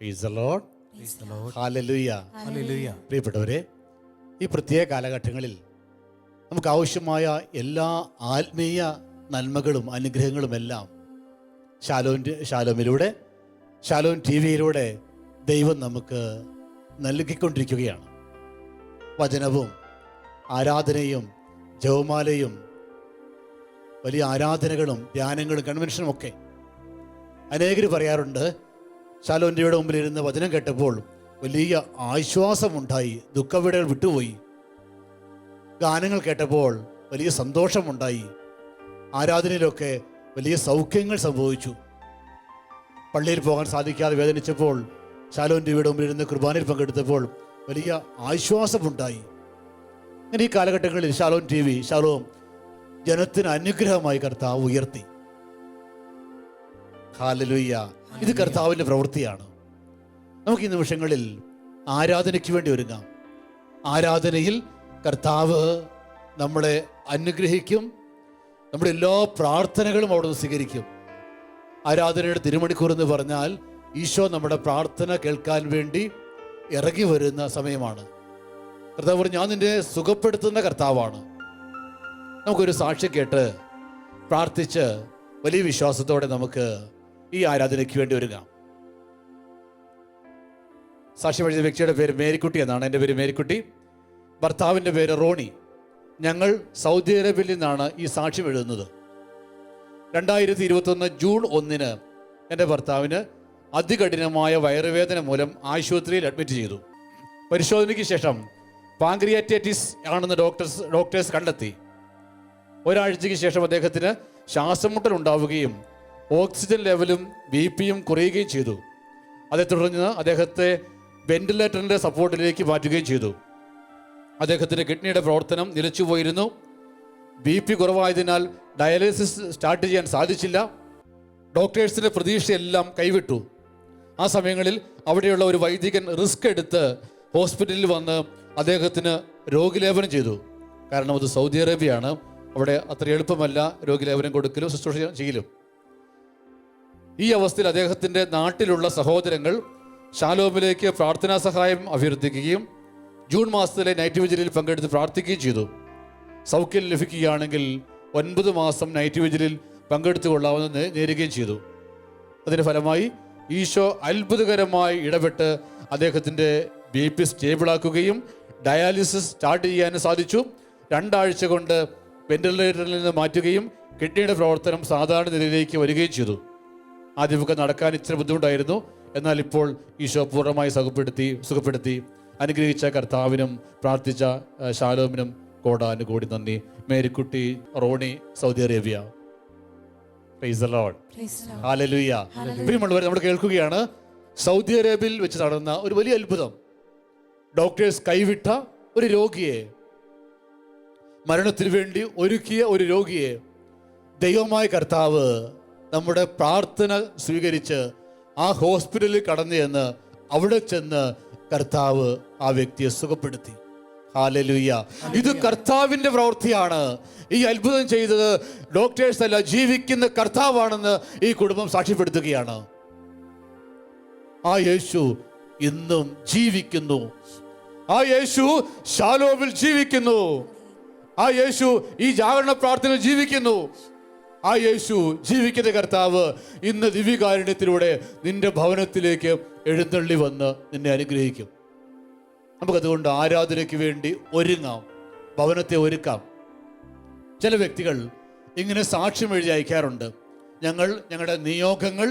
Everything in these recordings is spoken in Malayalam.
Praise the Lord. Praise the Lord. Hallelujah. Hallelujah. പ്രിയപ്പെട്ടവരെ, ഈ പ്രത്യേക കാലഘട്ടങ്ങളിൽ നമുക്ക് ആവശ്യമായ എല്ലാ ആത്മീയ നന്മകളും അനുഗ്രഹങ്ങളും എല്ലാം ഷാലോമിലൂടെ ഷാലോം ടി വിയിലൂടെ ദൈവം നമുക്ക് നൽകിക്കൊണ്ടിരിക്കുകയാണ്. വചനവും ആരാധനയും ജപമാലയും വലിയ ആരാധനകളും ധ്യാനങ്ങളും കൺവെൻഷനും ഒക്കെ. അനേകർ പറയാറുണ്ട്, ഷാലോം ടിവിയുടെ മുമ്പിൽ ഇരുന്ന് വചനം കേട്ടപ്പോൾ വലിയ ആശ്വാസമുണ്ടായി, ദുഃഖവിടകൾ വിട്ടുപോയി. ഗാനങ്ങൾ കേട്ടപ്പോൾ വലിയ സന്തോഷമുണ്ടായി, ആരാധനയിലൊക്കെ വലിയ സൗഖ്യങ്ങൾ സംഭവിച്ചു. പള്ളിയിൽ പോകാൻ സാധിക്കാതെ വേദനിച്ചപ്പോൾ ഷാലോം ടിവിയുടെ മുമ്പിൽ ഇരുന്ന് കുർബാനയിൽ പങ്കെടുത്തപ്പോൾ വലിയ ആശ്വാസമുണ്ടായി. അങ്ങനെ ഈ കാലഘട്ടങ്ങളിൽ ഷാലോം ടി വി, ഷാലോം ജനത്തിന് അനുഗ്രഹമായി കർത്താവ് ഉയർത്തി. ഹല്ലേലൂയ. ഇത് കർത്താവിൻ്റെ പ്രവൃത്തിയാണ്. നമുക്ക് ഈ നിമിഷങ്ങളിൽ ആരാധനയ്ക്ക് വേണ്ടി ഒരുങ്ങാം. ആരാധനയിൽ കർത്താവ് നമ്മളെ അനുഗ്രഹിക്കും. നമ്മുടെ എല്ലാ പ്രാർത്ഥനകളും അവിടുന്ന് സ്വീകരിക്കും. ആരാധനയുടെ തിരുമണിക്കൂർ എന്ന് പറഞ്ഞാൽ ഈശോ നമ്മുടെ പ്രാർത്ഥന കേൾക്കാൻ വേണ്ടി ഇറങ്ങി വരുന്ന സമയമാണ്. കർത്താവ് പറഞ്ഞു, ഞാൻ നിന്നെ സുഖപ്പെടുത്തുന്ന കർത്താവാണ്. നമുക്കൊരു സാക്ഷ്യം കേട്ട് പ്രാർത്ഥിച്ച് വലിയ വിശ്വാസത്തോടെ നമുക്ക് ഈ ആരാധനയ്ക്ക് വേണ്ടി ഒരുങ്ങാം. സാക്ഷ്യം എഴുതിയ വ്യക്തിയുടെ പേര് മേരിക്കുട്ടി എന്നാണ്. എൻ്റെ പേര് മേരിക്കുട്ടി, ഭർത്താവിൻ്റെ പേര് റോണി. ഞങ്ങൾ സൗദി അറേബ്യയിൽ നിന്നാണ് ഈ സാക്ഷ്യം എഴുതുന്നത്. 2021 ജൂൺ 1 എൻ്റെ ഭർത്താവിന് അതികഠിനമായ വയറുവേദന മൂലം ആശുപത്രിയിൽ അഡ്മിറ്റ് ചെയ്തു. പരിശോധനയ്ക്ക് ശേഷം പാങ്ക്രിയാറ്റൈറ്റിസ് ആണെന്ന് ഡോക്ടേഴ്സ് കണ്ടെത്തി. ഒരാഴ്ചയ്ക്ക് ശേഷം അദ്ദേഹത്തിന് ശ്വാസമുട്ടൽ ഉണ്ടാവുകയും ഓക്സിജൻ ലെവലും BP-യും കുറയുകയും ചെയ്തു. അതേ തുടർന്ന് അദ്ദേഹത്തെ വെന്റിലേറ്ററിൻ്റെ സപ്പോർട്ടിലേക്ക് മാറ്റുകയും ചെയ്തു. അദ്ദേഹത്തിൻ്റെ കിഡ്നിയുടെ പ്രവർത്തനം നിലച്ചുപോയിരുന്നു. BP കുറവായതിനാൽ ഡയാലിസിസ് സ്റ്റാർട്ട് ചെയ്യാൻ സാധിച്ചില്ല. ഡോക്ടേഴ്സിൻ്റെ പ്രതീക്ഷയെല്ലാം കൈവിട്ടു. ആ സമയങ്ങളിൽ അവിടെയുള്ള ഒരു വൈദികൻ റിസ്ക് എടുത്ത് ഹോസ്പിറ്റലിൽ വന്ന് അദ്ദേഹത്തിന് രോഗിലേപനം ചെയ്തു. കാരണം അത് സൗദി അറേബ്യയാണ്, അവിടെ അത്ര എളുപ്പമല്ല രോഗിലേപനം കൊടുക്കലും ശുശ്രൂഷ ചെയ്യലും. ഈ അവസ്ഥയിൽ അദ്ദേഹത്തിൻ്റെ നാട്ടിലുള്ള സഹോദരങ്ങൾ ഷാലോമിലേക്ക് പ്രാർത്ഥനാ സഹായം അഭ്യർത്ഥിക്കുകയും ജൂൺ മാസത്തിലെ നൈറ്റ് വിജിലിൽ പങ്കെടുത്ത് പ്രാർത്ഥിക്കുകയും ചെയ്തു. സൗഖ്യം ലഭിക്കുകയാണെങ്കിൽ 9 മാസം നൈറ്റ് വിജിലിൽ പങ്കെടുത്തു കൊള്ളാമെന്ന് നേരുകയും ചെയ്തു. അതിൻ്റെ ഫലമായി ഈശോ അത്ഭുതകരമായി ഇടപെട്ട് അദ്ദേഹത്തിൻ്റെ BP സ്റ്റേബിളാക്കുകയും ഡയാലിസിസ് സ്റ്റാർട്ട് ചെയ്യാനും സാധിച്ചു. 2 ആഴ്ച കൊണ്ട് വെന്റിലേറ്ററിൽ നിന്ന് മാറ്റുകയും കിഡ്നിയുടെ പ്രവർത്തനം സാധാരണ നിലയിലേക്ക് വരികയും ചെയ്തു. ആദ്യമൊക്കെ നടക്കാൻ ഇച്ചിരി ബുദ്ധിമുട്ടായിരുന്നു. എന്നാൽ ഇപ്പോൾ ഈശോ പൂർണ്ണമായി സുഖപ്പെടുത്തി. അനുഗ്രഹിച്ച കർത്താവിനും പ്രാർത്ഥിച്ച ഷാലോമിനും കോടാനുകൂടി നന്ദി. Marykutty, Ronnie, Saudi Arabia. Praise the Lord. ഹല്ലേലൂയ. പ്രിയമുള്ളവരെ, നമ്മൾ കേൾക്കുകയാണ് സൗദി അറേബ്യയിൽ വെച്ച് നടന്ന ഒരു വലിയ അത്ഭുതം. ഡോക്ടേഴ്സ് കൈവിട്ട ഒരു രോഗിയെ, മരണത്തിന് വേണ്ടി ഒരുക്കിയ ഒരു രോഗിയെ ദൈവമായ കർത്താവ് നമ്മുടെ പ്രാർത്ഥന സ്വീകരിച്ച് ആ ഹോസ്പിറ്റലിൽ കടന്നു ചെന്ന് അവിടെ ചെന്ന് കർത്താവ് ആ വ്യക്തിയെ സുഖപ്പെടുത്തി. ഹല്ലേലൂയ. ഇത് കർത്താവിൻ്റെ പ്രവൃത്തിയാണ്. ഈ അത്ഭുതം ചെയ്തത് ഡോക്ടേഴ്സ് അല്ല, ജീവിക്കുന്ന കർത്താവാണെന്ന് ഈ കുടുംബം സാക്ഷ്യപ്പെടുത്തുകയാണ്. ആ യേശു ഇന്നും ജീവിക്കുന്നു. ആ യേശു ഷാലോമിൽ ജീവിക്കുന്നു. ആ യേശു ഈ ജാഗരണ പ്രാർത്ഥനയിൽ ജീവിക്കുന്നു. ആ യേശു ജീവിക്കുന്ന കർത്താവ് ഇന്ന് ദിവ്യകാരുണ്യത്തിലൂടെ നിന്റെ ഭവനത്തിലേക്ക് എഴുന്നള്ളി വന്ന് നിന്നെ അനുഗ്രഹിക്കും. നമുക്കതുകൊണ്ട് ആരാധനയ്ക്ക് വേണ്ടി ഒരുങ്ങാം, ഭവനത്തെ ഒരുക്കാം. ചില വ്യക്തികൾ ഇങ്ങനെ സാക്ഷ്യം എഴുതി അയക്കാറുണ്ട്. ഞങ്ങളുടെ നിയോഗങ്ങൾ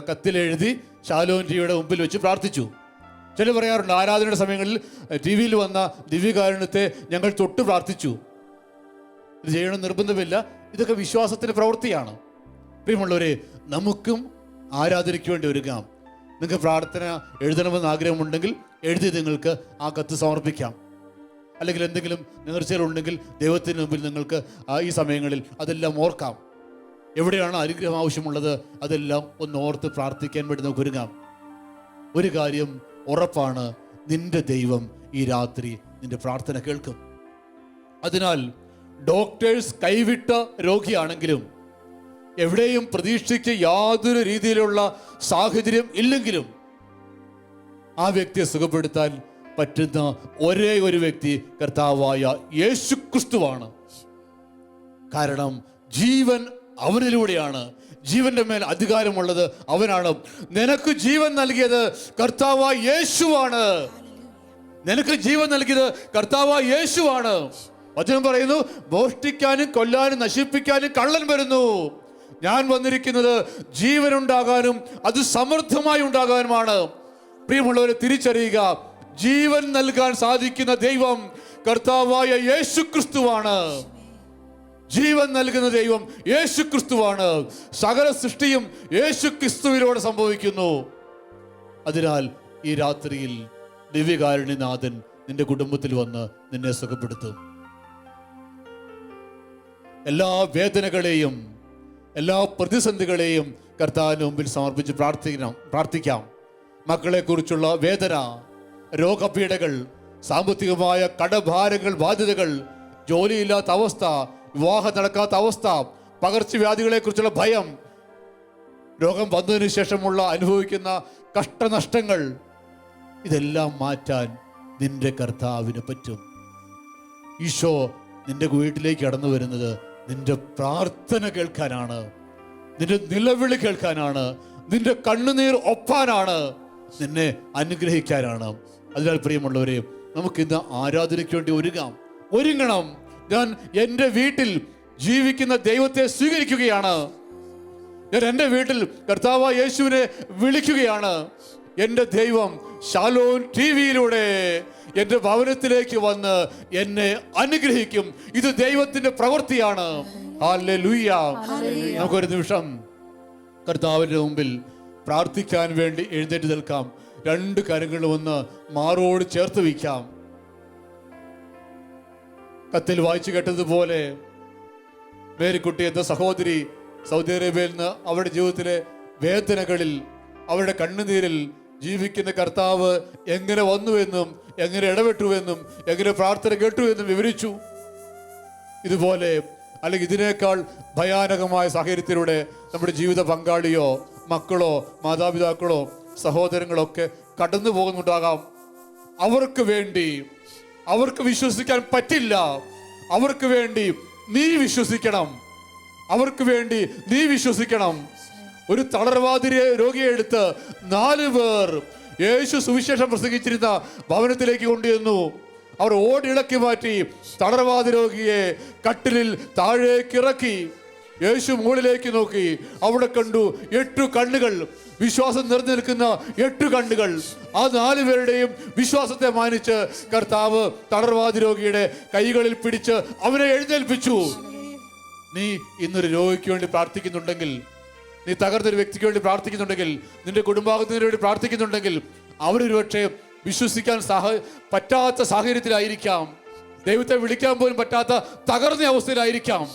കത്തിലെഴുതി ഷാലോം ടിവിയുടെ മുമ്പിൽ വെച്ച് പ്രാർത്ഥിച്ചു. ചില പറയാറുണ്ട്, ആരാധനയുടെ സമയങ്ങളിൽ TV-യിൽ വന്ന ദിവ്യകാരുണ്യത്തെ ഞങ്ങൾ തൊട്ട് പ്രാർത്ഥിച്ചു. ഇത് ചെയ്യണം നിർബന്ധമില്ല. ഇതൊക്കെ വിശ്വാസത്തിൻ്റെ പ്രവൃത്തിയാണ്. പ്രിയമുള്ളവരെ, നമുക്കും ആരാധനയ്ക്ക് വേണ്ടി ഒരുങ്ങാം. നിങ്ങൾക്ക് പ്രാർത്ഥന എഴുതണമെന്ന് ആഗ്രഹമുണ്ടെങ്കിൽ എഴുതി നിങ്ങൾക്ക് ആ കത്ത് സമർപ്പിക്കാം. അല്ലെങ്കിൽ എന്തെങ്കിലും നേർച്ചകളുണ്ടെങ്കിൽ ദൈവത്തിന് മുമ്പിൽ നിങ്ങൾക്ക് ഈ സമയങ്ങളിൽ അതെല്ലാം ഓർക്കാം. എവിടെയാണ് അനുഗ്രഹം ആവശ്യമുള്ളത് അതെല്ലാം ഒന്ന് ഓർത്ത് പ്രാർത്ഥിക്കാൻ വേണ്ടി നമുക്ക് ഒരുങ്ങാം. ഒരു കാര്യം ഉറപ്പാണ്, നിന്റെ ദൈവം ഈ രാത്രി നിന്റെ പ്രാർത്ഥന കേൾക്കും. അതിനാൽ ഡോക്ടേഴ്സ് കൈവിട്ട രോഗിയാണെങ്കിലും എവിടെയും പ്രതീക്ഷിച്ച് യാതൊരു രീതിയിലുള്ള സാഹചര്യം ഇല്ലെങ്കിലും ആ വ്യക്തിയെ സുഖപ്പെടുത്താൻ പറ്റുന്ന ഒരേ ഒരു വ്യക്തി കർത്താവായ യേശുക്രിസ്തുവാണ്. കാരണം ജീവൻ അവനിലൂടെയാണ്. ജീവന്റെ മേൽ അധികാരമുള്ളത് അവനാണ്. നിനക്ക് ജീവൻ നൽകിയത് കർത്താവായ യേശുവാണ്. നിനക്ക് ജീവൻ നൽകിയത് കർത്താവായ യേശുവാണ്. വചനം പറയുന്നു, മോഷ്ടിക്കാനും കൊല്ലാനും നശിപ്പിക്കാനും കള്ളൻ വരുന്നു, ഞാൻ വന്നിരിക്കുന്നത് ജീവനുണ്ടാകാനും അത് സമൃദ്ധമായി ഉണ്ടാകാനുമാണ്. പ്രിയമുള്ളവരെ, തിരിച്ചറിയുക, ജീവൻ നൽകാൻ സാധിക്കുന്ന ദൈവം കർത്താവായ യേശുക്രിസ്തുവാണ്. ജീവൻ നൽകുന്ന ദൈവം യേശുക്രിസ്തുവാണ്. സകല സൃഷ്ടിയും യേശുക്രിസ്തുവിലൂടെ സംഭവിക്കുന്നു. അതിനാൽ ഈ രാത്രിയിൽ ദിവ്യകാരുണ്യനാഥൻ നിന്റെ കുടുംബത്തിൽ വന്ന് നിന്നെ സുഖപ്പെടുത്തും. എല്ലാ വേദനകളെയും എല്ലാ പ്രതിസന്ധികളെയും കർത്താവിന് മുമ്പിൽ സമർപ്പിച്ച് പ്രാർത്ഥിക്കാം. മക്കളെ കുറിച്ചുള്ള വേദന, രോഗപീഠകൾ, സാമ്പത്തികമായ കടഭാരങ്ങൾ, ബാധ്യതകൾ, ജോലിയില്ലാത്ത അവസ്ഥ, വിവാഹം നടക്കാത്ത അവസ്ഥ, പകർച്ചവ്യാധികളെ കുറിച്ചുള്ള ഭയം, രോഗം വന്നതിന് ശേഷമുള്ള അനുഭവിക്കുന്ന കഷ്ടനഷ്ടങ്ങൾ, ഇതെല്ലാം മാറ്റാൻ നിന്റെ കർത്താവിന് പറ്റും. ഈശോ നിന്റെ വീട്ടിലേക്ക് കടന്നു വരുന്നത് നിന്റെ പ്രാർത്ഥന കേൾക്കാനാണ്, നിന്റെ നിലവിളി കേൾക്കാനാണ്, നിന്റെ കണ്ണുനീർ ഒപ്പാനാണ്, നിന്നെ അനുഗ്രഹിക്കാനാണ്. അതിനാൽ പ്രിയമുള്ളവരെ, നമുക്കിന്ന് ആരാധനയ്ക്ക് വേണ്ടി ഒരുങ്ങണം. ഞാൻ എൻ്റെ വീട്ടിൽ ജീവിക്കുന്ന ദൈവത്തെ സ്വീകരിക്കുകയാണ്. ഞാൻ എൻ്റെ വീട്ടിൽ കർത്താവായ യേശുവിനെ വിളിക്കുകയാണ്. എൻ്റെ ദൈവം ശാലോം ടിവിയിലൂടെ എൻ്റെ ഭവനത്തിലേക്ക് വന്ന് എന്നെ അനുഗ്രഹിക്കും. ഇത് ദൈവത്തിന്റെ പ്രവൃത്തിയാണ്. ഹല്ലേലൂയ. നമുക്കൊരു നിമിഷം കർത്താവിന്റെ മുമ്പിൽ പ്രാർത്ഥിക്കാൻ വേണ്ടി എഴുന്നേറ്റ് നിൽക്കാം. രണ്ട് കരങ്ങളും ഒന്ന് മാറോട് ചേർത്ത് വയ്ക്കാം. കത്തിൽ വായിച്ചു കേട്ടതുപോലെ മേരിക്കുട്ടി എന്ന സഹോദരി സൗദി അറേബ്യയിൽ നിന്ന് അവരുടെ ജീവിതത്തിലെ വേദനകളിൽ, അവരുടെ കണ്ണുനീരിൽ ജീവിക്കുന്ന കർത്താവ് എങ്ങനെ വന്നുവെന്നും എങ്ങനെ ഇടപെട്ടുവെന്നും എങ്ങനെ പ്രാർത്ഥന കേട്ടുവെന്നും വിവരിച്ചു. ഇതുപോലെ അല്ലെങ്കിൽ ഇതിനേക്കാൾ ഭയാനകമായ സാഹചര്യത്തിലൂടെ നമ്മുടെ ജീവിത പങ്കാളിയോ മക്കളോ മാതാപിതാക്കളോ സഹോദരങ്ങളൊക്കെ കടന്നു പോകുന്നുണ്ടാകാം. അവർക്ക് വേണ്ടി, അവർക്ക് വിശ്വസിക്കാൻ പറ്റില്ല, അവർക്ക് വേണ്ടി നീ വിശ്വസിക്കണം. അവർക്ക് വേണ്ടി നീ വിശ്വസിക്കണം. ഒരു തളർവാദി രോഗിയെ എടുത്ത് 4 പേർ യേശു സുവിശേഷം പ്രസംഗിച്ചിരുന്ന ഭവനത്തിലേക്ക് കൊണ്ടുവന്നു. അവർ ഓടിളക്കി മാറ്റി തളർവാദി രോഗിയെ കട്ടിലിൽ താഴേക്ക് ഇറക്കി. യേശു മുകളിലേക്ക് നോക്കി. അവിടെ കണ്ടു 8 കണ്ണുകൾ, വിശ്വാസം നിറഞ്ഞു നിൽക്കുന്ന 8 കണ്ണുകൾ. ആ 4 പേരുടെയും വിശ്വാസത്തെ മാനിച്ച് കർത്താവ് തളർവാദി രോഗിയുടെ കൈകളിൽ പിടിച്ച് അവനെ എഴുന്നേൽപ്പിച്ചു. നീ ഇന്നൊരു രോഗിക്ക് വേണ്ടി പ്രാർത്ഥിക്കുന്നുണ്ടെങ്കിൽ, നീ തകർന്നൊരു വ്യക്തിക്ക് വേണ്ടി പ്രാർത്ഥിക്കുന്നുണ്ടെങ്കിൽ, നിന്റെ കുടുംബാംഗത്തിന് വേണ്ടി പ്രാർത്ഥിക്കുന്നുണ്ടെങ്കിൽ, അവരൊരു പക്ഷേ വിശ്വസിക്കാൻ പറ്റാത്ത സാഹചര്യത്തിലായിരിക്കാം, ദൈവത്തെ വിളിക്കാൻ പോലും പറ്റാത്ത തകർന്ന അവസ്ഥയിലായിരിക്കാം.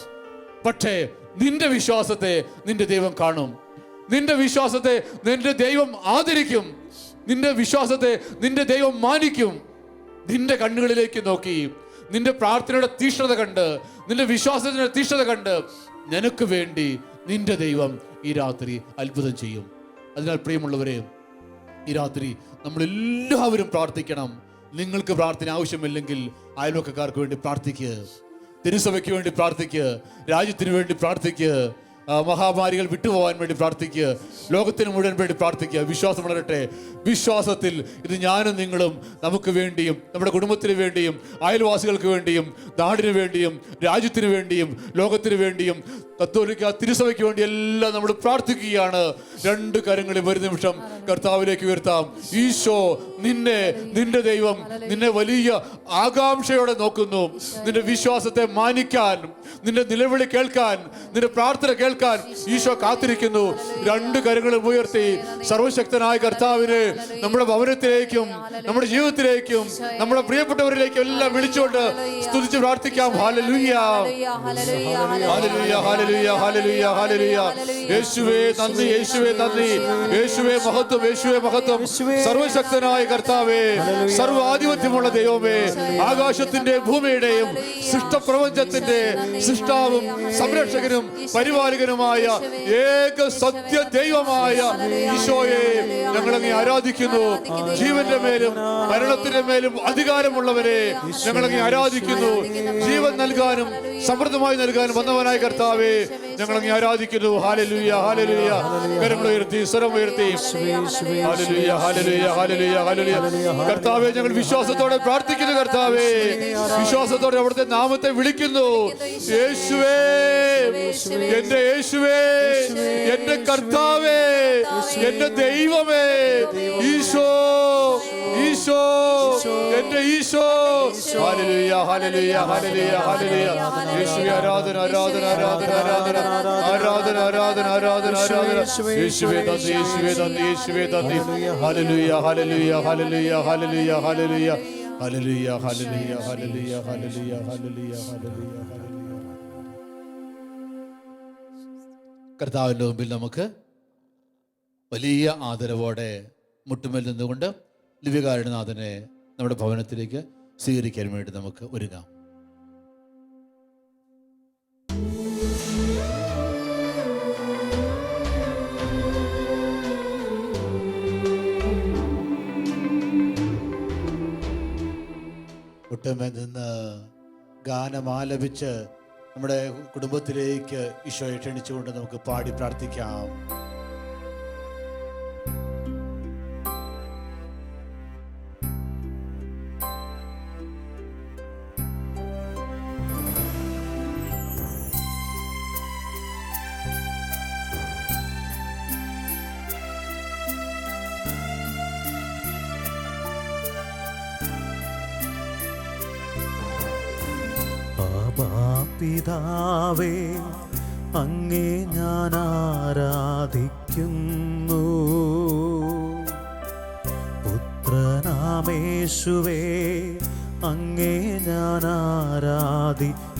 പക്ഷേ നിന്റെ വിശ്വാസത്തെ നിന്റെ ദൈവം കാണും. നിന്റെ വിശ്വാസത്തെ നിന്റെ ദൈവം ആദരിക്കും. നിന്റെ വിശ്വാസത്തെ നിന്റെ ദൈവം മാനിക്കും. നിന്റെ കണ്ണുകളിലേക്ക് നോക്കി, നിന്റെ പ്രാർത്ഥനയുടെ തീഷ്ണത കണ്ട്, നിന്റെ വിശ്വാസത്തിന്റെ തീഷ്ണത കണ്ട് നിനക്ക് വേണ്ടി നിന്റെ ദൈവം ഈ രാത്രി അത്ഭുതം ചെയ്യും. അതിനാൽ പ്രിയമുള്ളവരെ, ഈ രാത്രി നമ്മളെല്ലാവരും പ്രാർത്ഥിക്കണം. നിങ്ങൾക്ക് പ്രാർത്ഥന ആവശ്യമില്ലെങ്കിൽ അയൽവക്കക്കാർക്ക് വേണ്ടി പ്രാർത്ഥിക്കുക, തിരുസഭയ്ക്ക് വേണ്ടി പ്രാർത്ഥിക്കുക, രാജ്യത്തിന് വേണ്ടി പ്രാർത്ഥിക്കുക, മഹാമാരികൾ വിട്ടുപോകാൻ വേണ്ടി പ്രാർത്ഥിക്കുക, ലോകത്തിന് മുഴുവൻ വേണ്ടി പ്രാർത്ഥിക്കുക. വിശ്വാസം വളരട്ടെ. വിശ്വാസത്തിൽ ഇത് ഞാനും നിങ്ങളും നമുക്ക് വേണ്ടിയും നമ്മുടെ കുടുംബത്തിന് വേണ്ടിയും അയൽവാസികൾക്ക് വേണ്ടിയും നാടിന് വേണ്ടിയും രാജ്യത്തിന് വേണ്ടിയും ലോകത്തിന് വേണ്ടിയും കത്തോലിക്ക തിരുസഭയ്ക്ക് വേണ്ടി എല്ലാം നമ്മൾ പ്രാർത്ഥിക്കുകയാണ്. 2 കരങ്ങളിൽ ഒരു നിമിഷം കർത്താവിലേക്ക് ഉയർത്താം. ഈശോ, നിന്റെ ദൈവം നിന്നെ വലിയ ആകാംക്ഷയോടെ നോക്കുന്നു. നിന്റെ വിശ്വാസത്തെ മാനിക്കാൻ, നിന്റെ നിലവിളി കേൾക്കാൻ, നിന്റെ പ്രാർത്ഥന കേൾക്കാൻ ഈശോ കാത്തിരിക്കുന്നു. 2 കരങ്ങളും ഉയർത്തി സർവശക്തനായ കർത്താവിനെ നമ്മുടെ ഭവനത്തിലേക്കും നമ്മുടെ ജീവിതത്തിലേക്കും നമ്മുടെ പ്രിയപ്പെട്ടവരിലേക്കും എല്ലാം വിളിച്ചുകൊണ്ട് സ്തുതിച്ച് പ്രാർത്ഥിക്കാം. ഹല്ലേലൂയ, ഹല്ലേലൂയ, ഹല്ലേലൂയ. ഹല്ലേലൂയ ഹല്ലേലൂയ ഹല്ലേലൂയ. യേശുവേ നന്ദി, യേശുവേ നന്ദി, യേശുവേ മഹത്വം, യേശുവേ മഹത്വം. സർവശക്തനായ കർത്താവേ, സർവാധിപത്യമുള്ള ദൈവമേ, ആകാശത്തിന്റെ ഭൂമിയുടെയും സൃഷ്ടപ്രപഞ്ചത്തിന്റെ സൃഷ്ടാവും സംരക്ഷകനും പരിപാലകനുമായ ഏക സത്യ ദൈവമായ ഈശോയെ ഞങ്ങളങ്ങ് ആരാധിക്കുന്നു. ജീവന്റെ മേലും മരണത്തിന്റെ മേലും അധികാരമുള്ളവരെ ഞങ്ങളങ്ങ് ആരാധിക്കുന്നു. ജീവൻ നൽകാനും സമൃദ്ധമായി നൽകാനും വന്നവനായ കർത്താവേ ഞങ്ങളങ്ങ് ആരാധിക്കുന്നു. ഹല്ലേലൂയ ഹല്ലേലൂയ. കരങ്ങളുയർത്തി സ്വരമുയർത്തി ഹല്ലേലൂയ ഹല്ലേലൂയ ഹല്ലേലൂയ ഹല്ലേലൂയ. കർത്താവേ, ഞങ്ങൾ വിശ്വാസത്തോടെ പ്രാർത്ഥിക്കുന്നു. കർത്താവേ, വിശ്വാസത്തോടെ അവിടുത്തെ നാമത്തെ വിളിക്കുന്നു. യേശുവേ, എന്റെ യേശുവേ, എന്റെ കർത്താവേ, എന്റെ ദൈവമേ, ഈശോ ഈശോ, എന്റെ ഈശോ. ഹല്ലേലൂയ ഹല്ലേലൂയ ഹല്ലേലൂയ ഹല്ലേലൂയ. യേശുവേ ആരാധന ആരാധന ആരാധന ആരാധന ആരാധന ആരാധന ആരാധന ആരാധന. യേശുവേ നന്ദി, യേശുവേ നന്ദി, യേശുവേ നന്ദി. ഹല്ലേലൂയ ഹല്ലേലൂയ ഹല്ലേലൂയ ഹല്ലേലൂയ ഹല്ലേലൂയ ഹല്ലേലൂയ ഹല്ലേലൂയ ഹല്ലേലൂയ ഹല്ലേലൂയ ഹല്ലേലൂയ ഹല്ലേലൂയ. കർത്താവിൻ്റെ മുമ്പിൽ നമുക്ക് വലിയ ആദരവോടെ മുട്ടുമേൽ നിന്നുകൊണ്ട് ദിവ്യകാരുണ്യനാഥനെ നമ്മുടെ ഭവനത്തിലേക്ക് സ്വീകരിക്കാൻ വേണ്ടി നമുക്ക് ഒരുങ്ങാം. മുട്ടുമേൽ നിന്ന് ഗാനമാലപിച്ച് നമ്മുടെ കുടുംബത്തിലേക്ക് ഈശോയെ ക്ഷണിച്ചുകൊണ്ട് നമുക്ക് പാടി പ്രാർത്ഥിക്കാം. പിതാവേ, അങ്ങേ ഞാൻ ആരാധിക്കുന്നു. പുത്രനാമേശുവേ, അങ്ങേ ഞാൻ ആരാധിക്കുന്നു.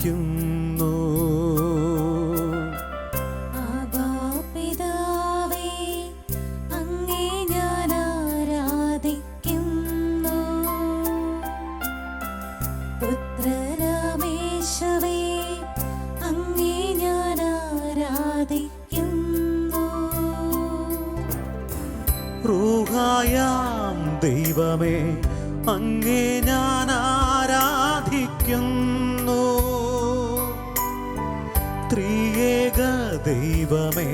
റൂഹായാം ദൈവമേ, അങ്ങേ ഞാൻ ആരാധിക്കുന്നു. ത്രിയേക ദൈവമേ,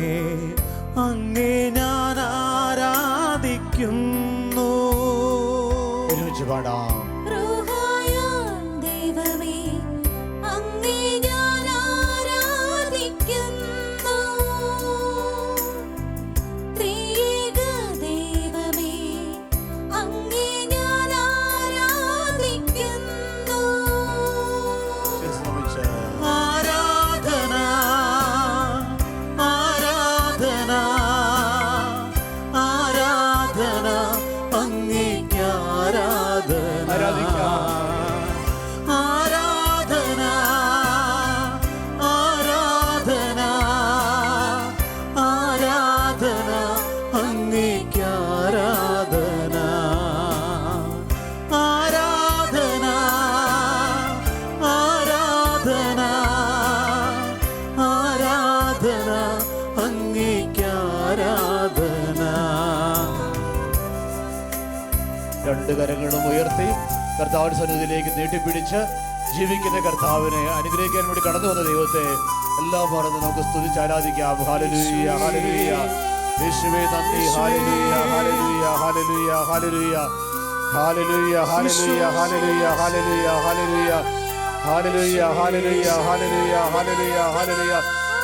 അങ്ങേ ഞാൻ ആരാധിക്കുന്നു. ഒരുമിച്ച് പാടാം. രണ്ട് കരങ്ങളും ഉയർത്തി കർത്താവിന്റെ സന്നിധിയിലേക്ക് നീട്ടിപ്പിടിച്ച് ജീവിക്കുന്ന കർത്താവിനെ അനുഗ്രഹിക്കാൻ വേണ്ടി കടന്നു വന്ന ദൈവത്തെ എല്ലാം പറഞ്ഞ് നമുക്ക് സ്തുതിച്ച് ആരാധിക്കാം. ഹല്ലേലൂയ ഹല്ലേലൂയ. യേശുവേ നന്ദി. ഹല്ലേലൂയ ഹല്ലേലൂയ ഹല്ലേലൂയ ഹല്ലേലൂയ ഹല്ലേലൂയ ഹല്ലേലൂയ ഹല്ലേലൂയ ഹല്ലേലൂയ ഹല്ലേലൂയ ഹല്ലേലൂയ ഹല്ലേലൂയ ഹല്ലേലൂയ ഹല്ലേലൂയ ഹല്ലേലൂയ.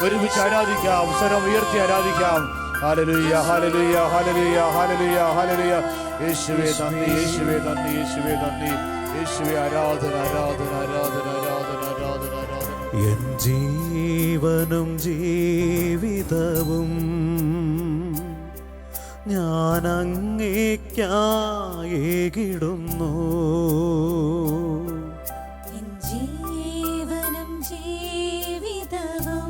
ഒരുമിച്ച് ആരാധിക്കാം, സ്വരം ഉയർത്തി ആരാധിക്കാം. ഹല്ലേലൂയ ഹല്ലേലൂയ ഹല്ലേലൂയ ഹല്ലേലൂയ ഹല്ലേലൂയ. യേശുവേ നന്ദി, യേശുവേ നന്ദി, യേശുവേ നന്ദി, യേശുവേ ആരാധന ആരാധന ആരാധന ആരാധന ആരാധന ആരാധന. എൻ ജീവനും ജീവിതവും ഞാൻ അങ്ങേയ്ക്കായിടുന്നു. ജീവനും ജീവിതവും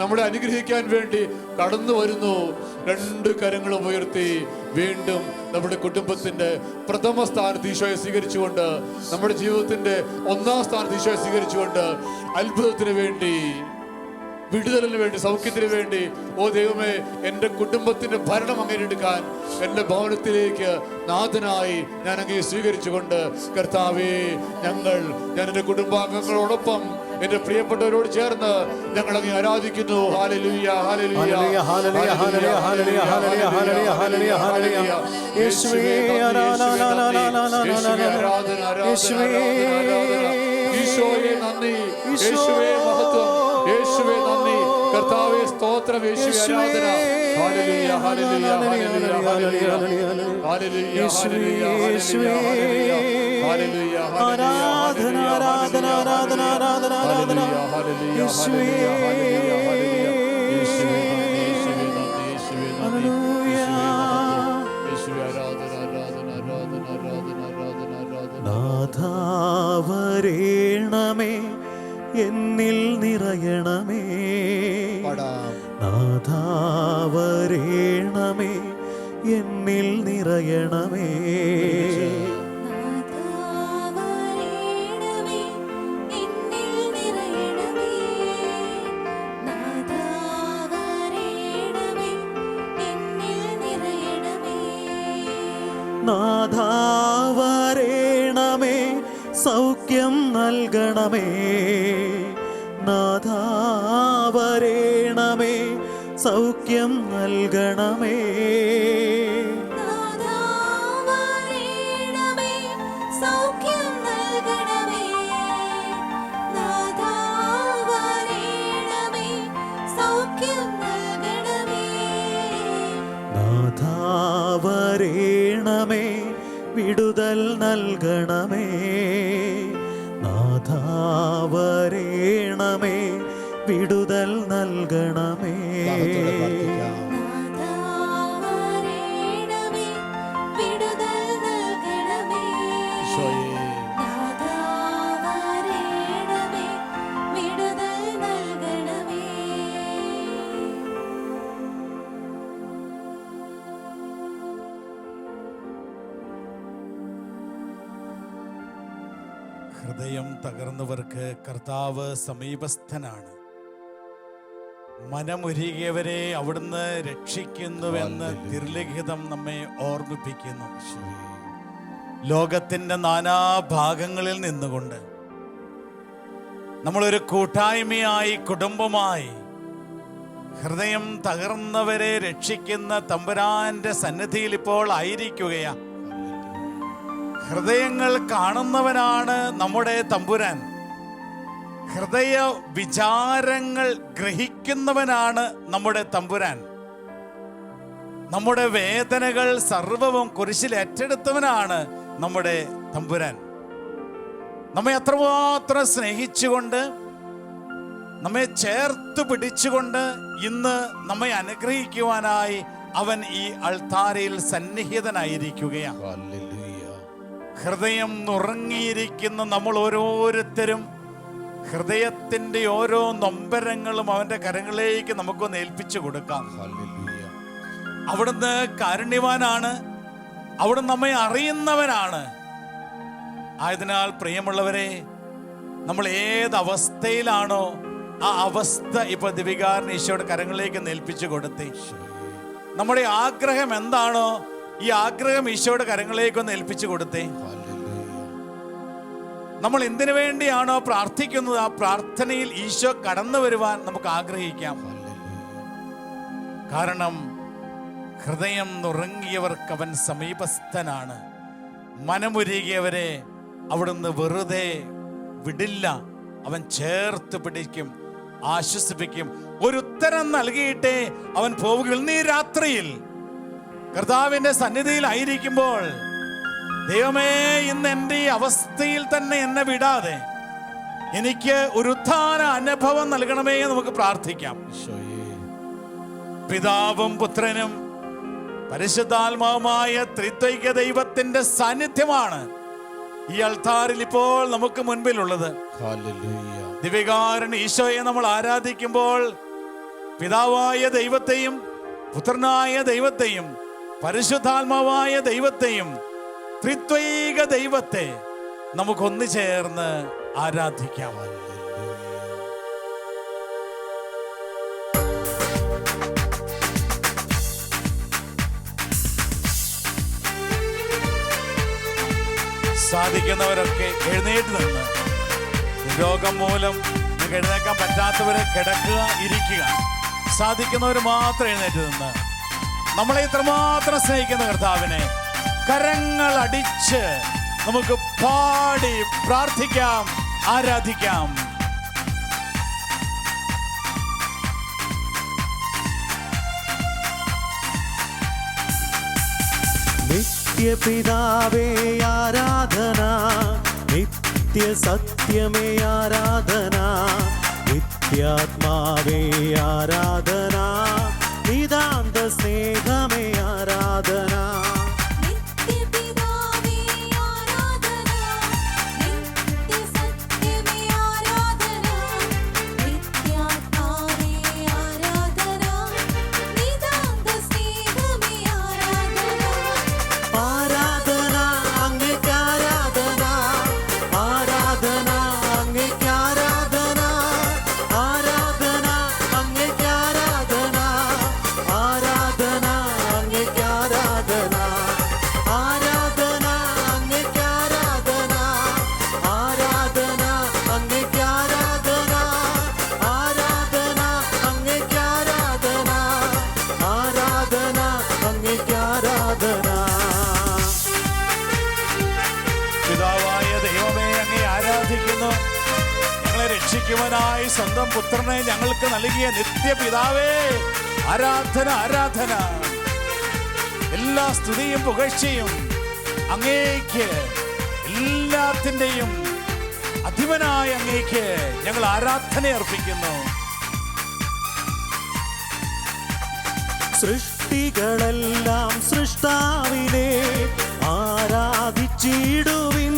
നമ്മളെ അനുഗ്രഹിക്കാൻ വേണ്ടി കടന്നു വരുന്നു. രണ്ട് കരങ്ങളും ഉയർത്തി വീണ്ടും നമ്മുടെ കുടുംബത്തിന്റെ പ്രഥമ സ്ഥാനത്ത് ഈശോയെ സ്വീകരിച്ചുകൊണ്ട്, നമ്മുടെ ജീവിതത്തിന്റെ ഒന്നാം സ്ഥാനത്ത് ഈശോയെ സ്വീകരിച്ചുകൊണ്ട് അത്ഭുതത്തിന് വേണ്ടി, വിടുതലിന് വേണ്ടി, സൗഖ്യത്തിന് വേണ്ടി, ഓ ദൈവമേ, എൻ്റെ കുടുംബത്തിന്റെ ഭരണം അങ്ങേറ്റെടുക്കാൻ എൻ്റെ ഭവനത്തിലേക്ക് നാഥനായി ഞാൻ അങ്ങേ സ്വീകരിച്ചുകൊണ്ട്, കർത്താവേ, ഞാൻ എൻ്റെ കുടുംബാംഗങ്ങളോടൊപ്പം എൻ്റെ പ്രിയപ്പെട്ടവരോട് ചേർന്ന് ഞങ്ങൾ അങ്ങേ ആരാധിക്കുന്നു. ഹല്ലേലൂയ, ഹല്ലേലൂയ, ഹല്ലേലൂയ, ഹല്ലേലൂയ, ഹല്ലേലൂയ, ഹല്ലേലൂയ, ഹല്ലേലൂയ, ഹല്ലേലൂയ. യേശുവേ ആരാധന, യേശുവേ ആരാധന, ആരാധന, ആരാധന. ഈശോയെ നന്ദി, യേശുവേ മഹത്വം, യേശുവേ നന്ദി, കർത്താവേ സ്തോത്രം, യേശുവേ ആരാധന. ഹല്ലേലൂയ, ഹല്ലേലൂയ, ഹല്ലേലൂയ, ഹല്ലേലൂയ, ഹല്ലേലൂയ, യേശുവേ ഹല്ലേലൂയ, ആരാധന, ആരാധന, ആരാധന, ആരാധന, ആരാധന, യേശുവേ, യേശുവേ, യേശുവേ നന്ദി, യേശുവേ നന്ദി, യേശുവേ ആരാധന, ആരാധന, ആരാധന, ആരാധന, ആരാധന, ആരാധന. നാഥാ വരേണമേ, എന്നിൽ നിറയണമേ. നാഥാ വരേണമേ, എന്നിൽ നിറയണമേ. നാഥാ വരേണമേ, സൗഖ്യം നൽകണമേ. നാഥാ വരേണമേ, സൗഖ്യം നൽകണമേ. നാഥാ വരേണമേ, സൗഖ്യം നൽകണമേ. നാഥാ വരേണമേ, സൗഖ്യം നൽകണമേ. നാഥാ വരേണമേ, വിടുതൽ നൽകണമേ. നാഥാ വരേണമേ, വിടുതൽ നൽകണമേ. നാഥാ വരേണമേ, വിടുതൽ നൽകണമേ. നാഥാ വരേണമേ, വിടുതൽ നൽകണമേ. ഹൃദയം തകർന്നവർക്ക് കർത്താവ് സമീപസ്ഥനാണ്. മനമുരുകിയവരെ അവിടുന്ന് രക്ഷിക്കുന്നുവെന്ന് തിരുലിഖിതം നമ്മെ ഓർമ്മിപ്പിക്കുന്നു. ലോകത്തിൻ്റെ നാനാഭാഗങ്ങളിൽ നിന്നുകൊണ്ട് നമ്മളൊരു കൂട്ടായ്മയായി, കുടുംബമായി ഹൃദയം തകർന്നവരെ രക്ഷിക്കുന്ന തമ്പുരാന്റെ സന്നിധിയിൽ ഇപ്പോൾ ആയിരിക്കുകയാണ്. ഹൃദയങ്ങൾ കാണുന്നവനാണ് നമ്മുടെ തമ്പുരാൻ. ഹൃദയ വിചാരങ്ങൾ ഗ്രഹിക്കുന്നവനാണ് നമ്മുടെ തമ്പുരാൻ. നമ്മുടെ വേദനകൾ സർവവും കുരിശിൽ ഏറ്റെടുത്തവനാണ് നമ്മുടെ തമ്പുരാൻ. നമ്മെ അത്രമാത്രം സ്നേഹിച്ചുകൊണ്ട്, നമ്മെ ചേർത്ത് പിടിച്ചുകൊണ്ട് ഇന്ന് നമ്മെ അനുഗ്രഹിക്കുവാനായി അവൻ ഈ അൾത്താരയിൽ സന്നിഹിതനായിരിക്കുകയാണ്. ഹൃദയം നുറങ്ങിയിരിക്കുന്ന നമ്മൾ ഓരോരുത്തരും ഹൃദയത്തിന്റെ ഓരോ നൊമ്പരങ്ങളും അവന്റെ കരങ്ങളിലേക്ക് നമുക്കൊന്ന് ഏൽപ്പിച്ചു കൊടുക്കാം. അവിടുന്ന് കാരുണ്യവാനാണ്, അവിടുന്ന് നമ്മെ അറിയുന്നവനാണ്. ആയതിനാൽ പ്രിയമുള്ളവരെ, നമ്മൾ ഏത് അവസ്ഥയിലാണോ ആ അവസ്ഥ ഇപ്പൊ ദിവികാരൻ ഈശോയുടെ കരങ്ങളിലേക്ക് ഏൽപ്പിച്ചു കൊടുത്തേ. നമ്മുടെ ആഗ്രഹം എന്താണോ ഈ ആഗ്രഹം ഈശോയുടെ കരങ്ങളിലേക്കൊന്ന് ഏൽപ്പിച്ചു കൊടുത്തേ. നമ്മൾ എന്തിനു വേണ്ടിയാണോ പ്രാർത്ഥിക്കുന്നത് ആ പ്രാർത്ഥനയിൽ ഈശോ കടന്നു വരുവാൻ നമുക്ക് ആഗ്രഹിക്കാം. കാരണം ഹൃദയം നുറങ്ങിയവർക്ക് അവൻ സമീപസ്ഥനാണ്. മനമുരുകിയവരെ അവിടുന്ന് വെറുതെ വിടില്ല. അവൻ ചേർത്ത് പിടിക്കും, ആശ്വസിപ്പിക്കും. ഒരു ഉത്തരം നൽകിയിട്ടേ അവൻ പോവുകയുള്ളൂ. ഇന്ന് ഈ രാത്രിയിൽ കർത്താവിന്റെ സന്നിധിയിലായിരിക്കുമ്പോൾ, ദൈവമേ, ഇന്ന് എൻ്റെ ഈ അവസ്ഥയിൽ തന്നെ എന്നെ വിടാതെ എനിക്ക് ഒരു ഉത്ഥാന അനുഭവം നൽകണമേ എന്ന് നമുക്ക് പ്രാർത്ഥിക്കാം. പിതാവും പുത്രനും പരിശുദ്ധാത്മാവുമായ ത്രിത്വൈക ദൈവത്തിന്റെ സാന്നിധ്യമാണ് ഈ അൾത്താരിൽ ഇപ്പോൾ നമുക്ക് മുൻപിലുള്ളത്. ദിവ്യകാരുണ്യ ഈശോയെ നമ്മൾ ആരാധിക്കുമ്പോൾ പിതാവായ ദൈവത്തെയും പുത്രനായ ദൈവത്തെയും പരിശുദ്ധാത്മാവായ ദൈവത്തെയും ത്രിത്വൈക ദൈവത്തെ നമുക്കൊന്നു ചേർന്ന് ആരാധിക്കാം. സാധിക്കുന്നവരൊക്കെ എഴുന്നേറ്റ് നിന്ന്, രോഗം മൂലം നിങ്ങൾക്ക് എഴുന്നേക്കാൻ പറ്റാത്തവരെ കിടക്കുക, ഇരിക്കുക. സാധിക്കുന്നവർ മാത്രം എഴുന്നേറ്റ് നിന്ന് നമ്മളെ ഇത്രമാത്രം സ്നേഹിക്കുന്ന കർത്താവിനെ കരങ്ങൾ അടിച്ച് നമുക്ക് പാടി പ്രാർത്ഥിക്കാം, ആരാധിക്കാം. നിത്യപിതാവേ ആരാധന, നിത്യസത്യമേ ആരാധന, നിത്യാത്മാവേ ആരാധന, നിതാന്ത സ്നേഹമേ ആരാധന. നിത്യപിതാവേ ആരാധന, നിത്യസത്യമേ ആരാധന, നിത്യാത്മാവേ ആരാധന, നിതാന്ത സ്നേഹമേ ആരാധന. ആരാധന അങ്ങേക്ക് ആരാധന, ആരാധന അങ്ങേക്ക് ആരാധന, ആരാധന അങ്ങേക്ക് ആരാധന, ആരാധന അങ്ങേക്ക് ആരാധന, ആരാധന അങ്ങേക്ക് ആരാധന, ആരാധന അങ്ങേക്ക് ആരാധന, ആരാധന അങ്ങേക്ക് ആരാധന, ആരാധന അങ്ങേക്ക് ആരാധന. പിതാവായ ദൈവമേ, അങ്ങേ ആരാധിക്കുന്നു. ഞങ്ങളെ രക്ഷിക്കുവാനായി സ്വന്തം പുത്രനെ ഞങ്ങൾക്ക് നൽകിയ നിത്യപിതാവേ, ആരാധന ആരാധന. എല്ലാ സ്തുതിയും പുകഴ്ചയും അങ്ങേക്ക്, എല്ലാത്തിൻ്റെയും അധിപനായ അങ്ങേക്ക് ഞങ്ങൾ ആരാധന അർപ്പിക്കുന്നു. സൃഷ്ടികളെല്ലാം സൃഷ്ടാവിനെ ആരാധിച്ചിടുവിൻ,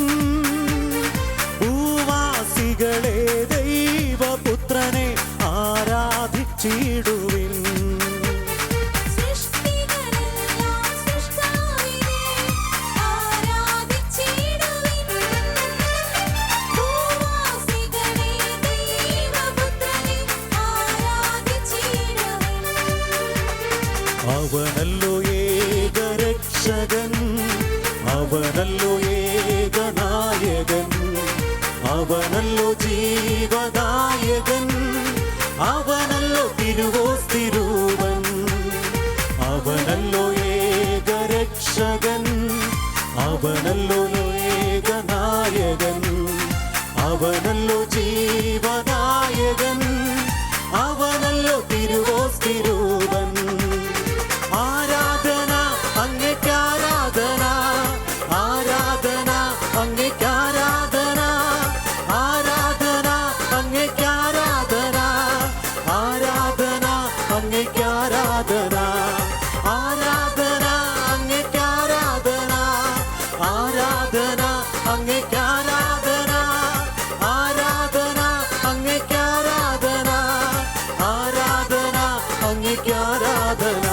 ഭൂവാസികളെ ദൈവപുത്രനെ ആരാധിച്ചിടുവിൻ. സൃഷ്ടികളെല്ലാം സൃഷ്ടാവിനെ ആരാധിച്ചിടുവിൻ, ഭൂവാസികളെ ദൈവപുത്രനെ ആരാധിച്ചിടുവിൻ. അവനല്ലോ ഏകരക്ഷകൻ, അവനല്ലോ ഏകനായകൻ, അവനല്ലോ ജീവദായകൻ, അവനല്ലോ തിരുവോസ്തിരൂപൻ, അവനല്ലോ ഏകരക്ഷകൻ, അവനല്ലോ ഏകനായകൻ, അവനല്ലോ ജീവദായകൻ, അവനല്ലോ തിരുവോസ്തിരൂപൻ. ആരാധന അങ്ങേക്ക് ആരാധന, ആരാധന അങ്ങേക്ക് ആരാധന, ആരാധന അങ്ങേക്ക് ആരാധന, ആരാധന അങ്ങേക്ക് ആരാധന, ആരാധന അങ്ങേക്ക് ആരാധന, ആരാധന അങ്ങേക്ക് ആരാധന, ആരാധന അങ്ങേക്ക് ആരാധന, ആരാധന അങ്ങേക്ക് ആരാധന.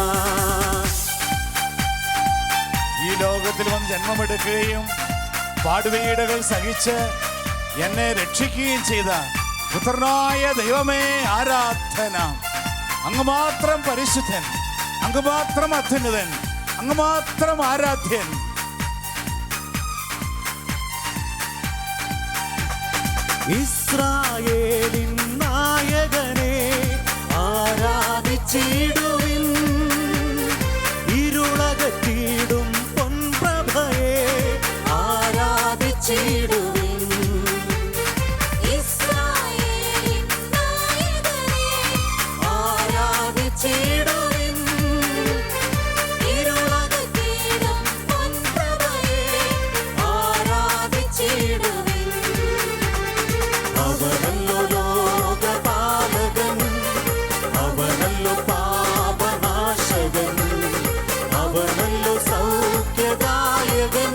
ഈ ലോകത്തിൽ വന്ന് ജന്മമെടുക്കുകയും പാടുവീടുകൾ സഹിച്ച് എന്നെ രക്ഷിക്കുകയും ചെയ്ത പുത്രനായ ദൈവമേ, ആരാധന. അങ്ങ് മാത്രം പരിശുദ്ധൻ, അങ്ങ് മാത്രം അത്യുന്നതൻ, അങ്ങ് മാത്രം ആരാധ്യൻ. ഇസ്രായേലിൻ നായകനെ ആരാധിച്ചിടുവിൻ, ഇരുളകറ്റിടും പൊൻപ്രഭയെ ആരാധിച്ചിടുവിൻ. ഇസ്രായേലിൻ നായകനെ ആരാധിച്ചിടുവിൻ, ഇരുളകറ്റിടും പൊൻപ്രഭയെ ആരാധിച്ചിടുവിൻ. അവനല്ലോ ലോകപാലകൻ, അവനല്ലോ പാപനാശകൻ, അവനല്ലോ സൗഖ്യദായകൻ,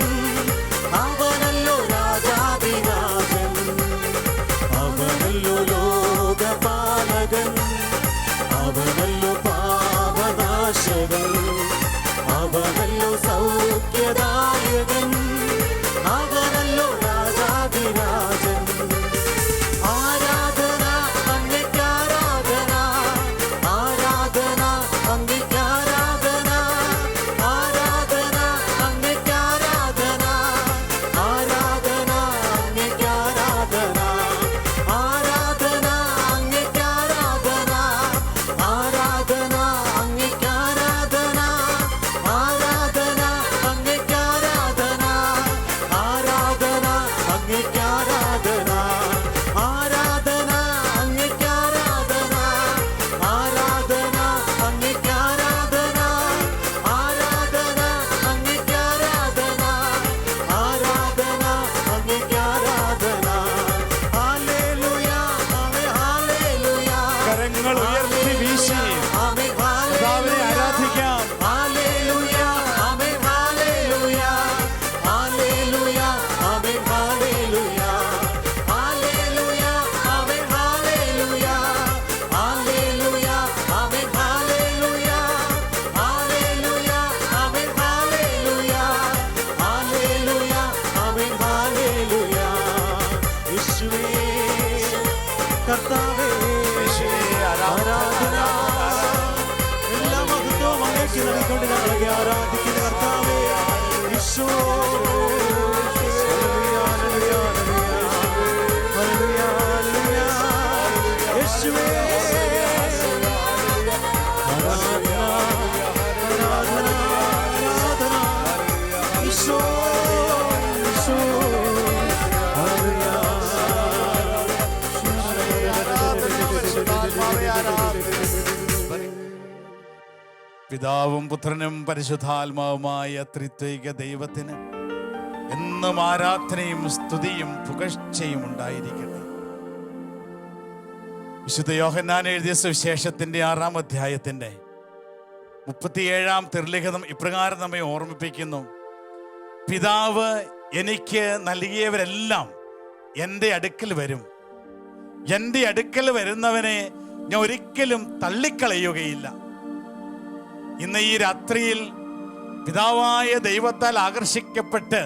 അവനല്ലോ രാജാ അങ്ങേക്ക് ആരാധന ആരാധന അങ്ങേക്ക് ആരാധന ആരാധന അങ്ങേക്ക് ആരാധന ആരാധന അങ്ങേക്ക് ആരാധന ആരാധന അങ്ങേക്ക് ആരാധന ഹല്ലേലൂയ ആമേൻ ഹല്ലേലൂയ കരങ്ങൾ ഉയർത്തി വീശി ആമേൻ കർത്താവിനെ ആരാധിക്കാം. Hallelujah amen hallelujah hallelujah amen hallelujah hallelujah amen hallelujah hallelujah amen hallelujah hallelujah amen hallelujah hallelujah amen hallelujah യേശുവേ കർത്താവേ യേശുവേ, ആരാധന. എല്ലാ മഹത്വവും അങ്ങേക്ക് നൽകിക്കൊണ്ട് ഞങ്ങളെ ആരാധിക്കുന്ന കർത്താവേ ഈശോ ഹല്ലേലൂയ, ഹല്ലേലൂയ, ഹല്ലേലൂയ, ഹല്ലേലൂയ. യേശുവേ ആരാധന, ആരാധന, ആരാധന. ഈശോ, ഈശോ. ഹല്ലേലൂയ. പിതാവും പുത്രനും പരിശുദ്ധാത്മാവുമായ ത്രിത്വൈക ദൈവത്തിന് എന്നും ആരാധനയും സ്തുതിയും പുകഴ്ചയും ഉണ്ടായിരിക്കട്ടെ. വിശുദ്ധ യോഹന്നാൻ എഴുതിയ സുവിശേഷത്തിന്റെ 6-ാം അധ്യായത്തിന്റെ 37-ാം തിരുലിഖിതം ഇപ്രകാരം നമ്മെ ഓർമ്മിപ്പിക്കുന്നു. പിതാവ് എനിക്ക് നൽകിയവരെല്ലാം എൻ്റെ അടുക്കൽ വരും. എൻ്റെ അടുക്കൽ വരുന്നവനെ ഞാൻ ഒരിക്കലും തള്ളിക്കളയുകയില്ല. ഇന്ന് ഈ രാത്രിയിൽ പിതാവായ ദൈവത്താൽ ആകർഷിക്കപ്പെട്ട്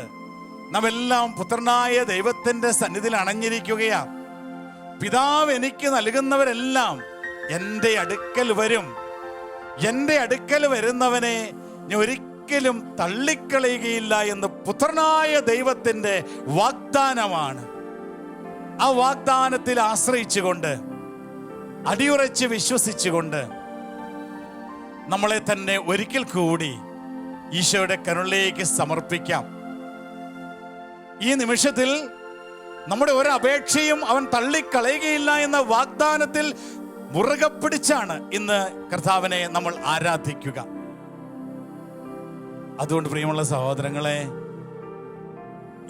നാം എല്ലാം പുത്രനായ ദൈവത്തിൻ്റെ സന്നിധിയിൽ അണഞ്ഞിരിക്കുകയാണ്. പിതാവ് എനിക്ക് നൽകുന്നവരെല്ലാം എൻ്റെ അടുക്കൽ വരും. എൻ്റെ അടുക്കൽ വരുന്നവനെ ഞാൻ ഒരിക്കലും തള്ളിക്കളയുകയില്ല എന്ന് പുത്രനായ ദൈവത്തിൻ്റെ വാഗ്ദാനമാണ്. ആ വാഗ്ദാനത്തിൽ ആശ്രയിച്ചുകൊണ്ട് അടിയുറച്ച് വിശ്വസിച്ചുകൊണ്ട് നമ്മളെ തന്നെ ഒരിക്കൽ കൂടി ഈശോയുടെ കരുണയിലേക്ക് സമർപ്പിക്കാം. ഈ നിമിഷത്തിൽ നമ്മുടെ ഒരു അപേക്ഷയും അവൻ തള്ളിക്കളയുകയില്ല എന്ന വാഗ്ദാനത്തിൽ മുറുകെ പിടിച്ചാണ് ഇന്ന് കർത്താവിനെ നമ്മൾ ആരാധിക്കുക. അതുകൊണ്ട് പ്രിയമുള്ള സഹോദരങ്ങളെ,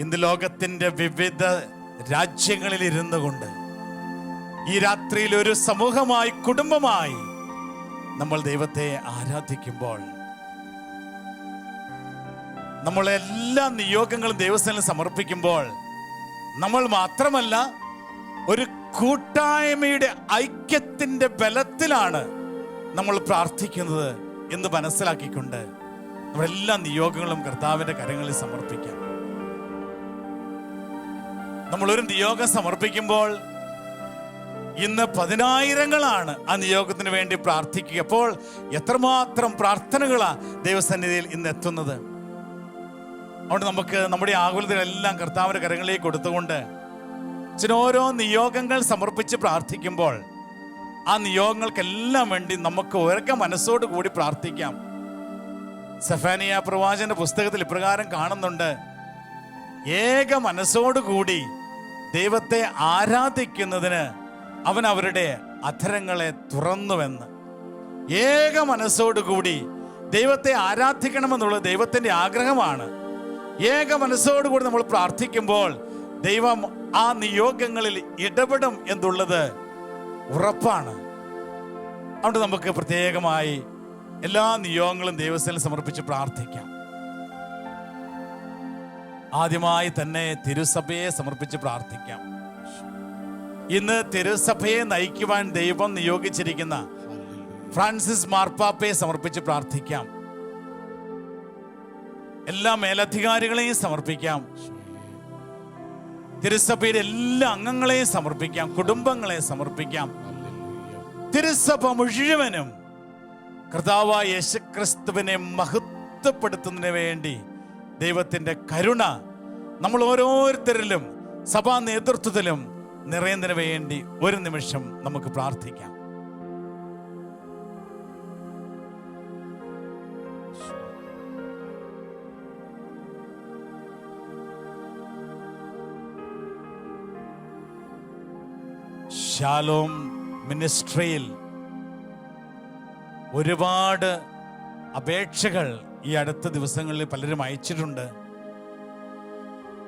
ഇന്ന് ലോകത്തിന്റെ വിവിധ രാജ്യങ്ങളിൽ ഇരുന്നു കൊണ്ട് ഈ രാത്രിയിൽ ഒരു സമൂഹമായി കുടുംബമായി നമ്മൾ ദൈവത്തെ ആരാധിക്കുമ്പോൾ നമ്മളെല്ലാ നിയോഗങ്ങളും ദൈവസ്ഥലിൽ സമർപ്പിക്കുമ്പോൾ നമ്മൾ മാത്രമല്ല, ഒരു കൂട്ടായ്മയുടെ ഐക്യത്തിന്റെ ബലത്തിലാണ് നമ്മൾ പ്രാർത്ഥിക്കുന്നത് എന്ന് മനസ്സിലാക്കിക്കൊണ്ട് നമ്മളെല്ലാ നിയോഗങ്ങളും കർത്താവിന്റെ കരങ്ങളിൽ സമർപ്പിക്കാം. നമ്മളൊരു നിയോഗം സമർപ്പിക്കുമ്പോൾ ഇന്ന് 10,000-ങ്ങളാണ് ആ നിയോഗത്തിന് വേണ്ടി പ്രാർത്ഥിക്കുക. അപ്പോൾ എത്രമാത്രം പ്രാർത്ഥനകളാണ് ദൈവസന്നിധിയിൽ ഇന്ന് എത്തുന്നത്. അതുകൊണ്ട് നമുക്ക് നമ്മുടെ ആകുലതകളെല്ലാം കർത്താവിന്റെ കരങ്ങളിലേക്ക് കൊടുത്തുകൊണ്ട് ഓരോ നിയോഗങ്ങൾ സമർപ്പിച്ച് പ്രാർത്ഥിക്കുമ്പോൾ ആ നിയോഗങ്ങൾക്കെല്ലാം വേണ്ടി നമുക്ക് ഒരൊക്കെ മനസ്സോട് കൂടി പ്രാർത്ഥിക്കാം. സെഫാനിയ പ്രവാചകന്റെ പുസ്തകത്തിൽ ഇപ്രകാരം കാണുന്നുണ്ട്: ഏക മനസ്സോടുകൂടി ദൈവത്തെ ആരാധിക്കുന്നതിന് അവൻ അവരുടെ അധരങ്ങളെ തുറന്നുവെന്ന്. ഏക മനസ്സോടുകൂടി ദൈവത്തെ ആരാധിക്കണമെന്നുള്ളത് ദൈവത്തിന്റെ ആഗ്രഹമാണ്. ഏക മനസ്സോടുകൂടി നമ്മൾ പ്രാർത്ഥിക്കുമ്പോൾ ദൈവം ആ നിയോഗങ്ങളിൽ ഇടപെടും എന്നുള്ളത് ഉറപ്പാണ്. അതുകൊണ്ട് നമുക്ക് പ്രത്യേകമായി എല്ലാ നിയോഗങ്ങളും ദൈവസ്ഥലിൽ സമർപ്പിച്ച് പ്രാർത്ഥിക്കാം. ആദ്യമായി തന്നെ തിരുസഭയെ സമർപ്പിച്ച് പ്രാർത്ഥിക്കാം. ഇന്ന് തിരുസഭയെ നയിക്കുവാൻ ദൈവം നിയോഗിച്ചിരിക്കുന്ന ഫ്രാൻസിസ് മാർപ്പാപ്പയെ സമർപ്പിച്ച് പ്രാർത്ഥിക്കാം. എല്ലാ മേലധികാരികളെയും സമർപ്പിക്കാം. തിരുസഭയുടെ എല്ലാ അംഗങ്ങളെയും സമർപ്പിക്കാം. കുടുംബങ്ങളെ സമർപ്പിക്കാം. തിരുസഭ മുഴുവനും കർത്താവായ യേശുക്രിസ്തുവിനെ മഹത്വപ്പെടുത്തുന്നതിന് വേണ്ടി ദൈവത്തിന്റെ കരുണ നമ്മൾ ഓരോരുത്തരിലും സഭാ നേതൃത്വത്തിലും നിറയുന്നതിന് വേണ്ടി ഒരു നിമിഷം നമുക്ക് പ്രാർത്ഥിക്കാം. ഷാലോം മിനിസ്ട്രിയിൽ ഒരുപാട് അപേക്ഷകൾ ഈ അടുത്ത ദിവസങ്ങളിൽ പലരും അയച്ചിട്ടുണ്ട്.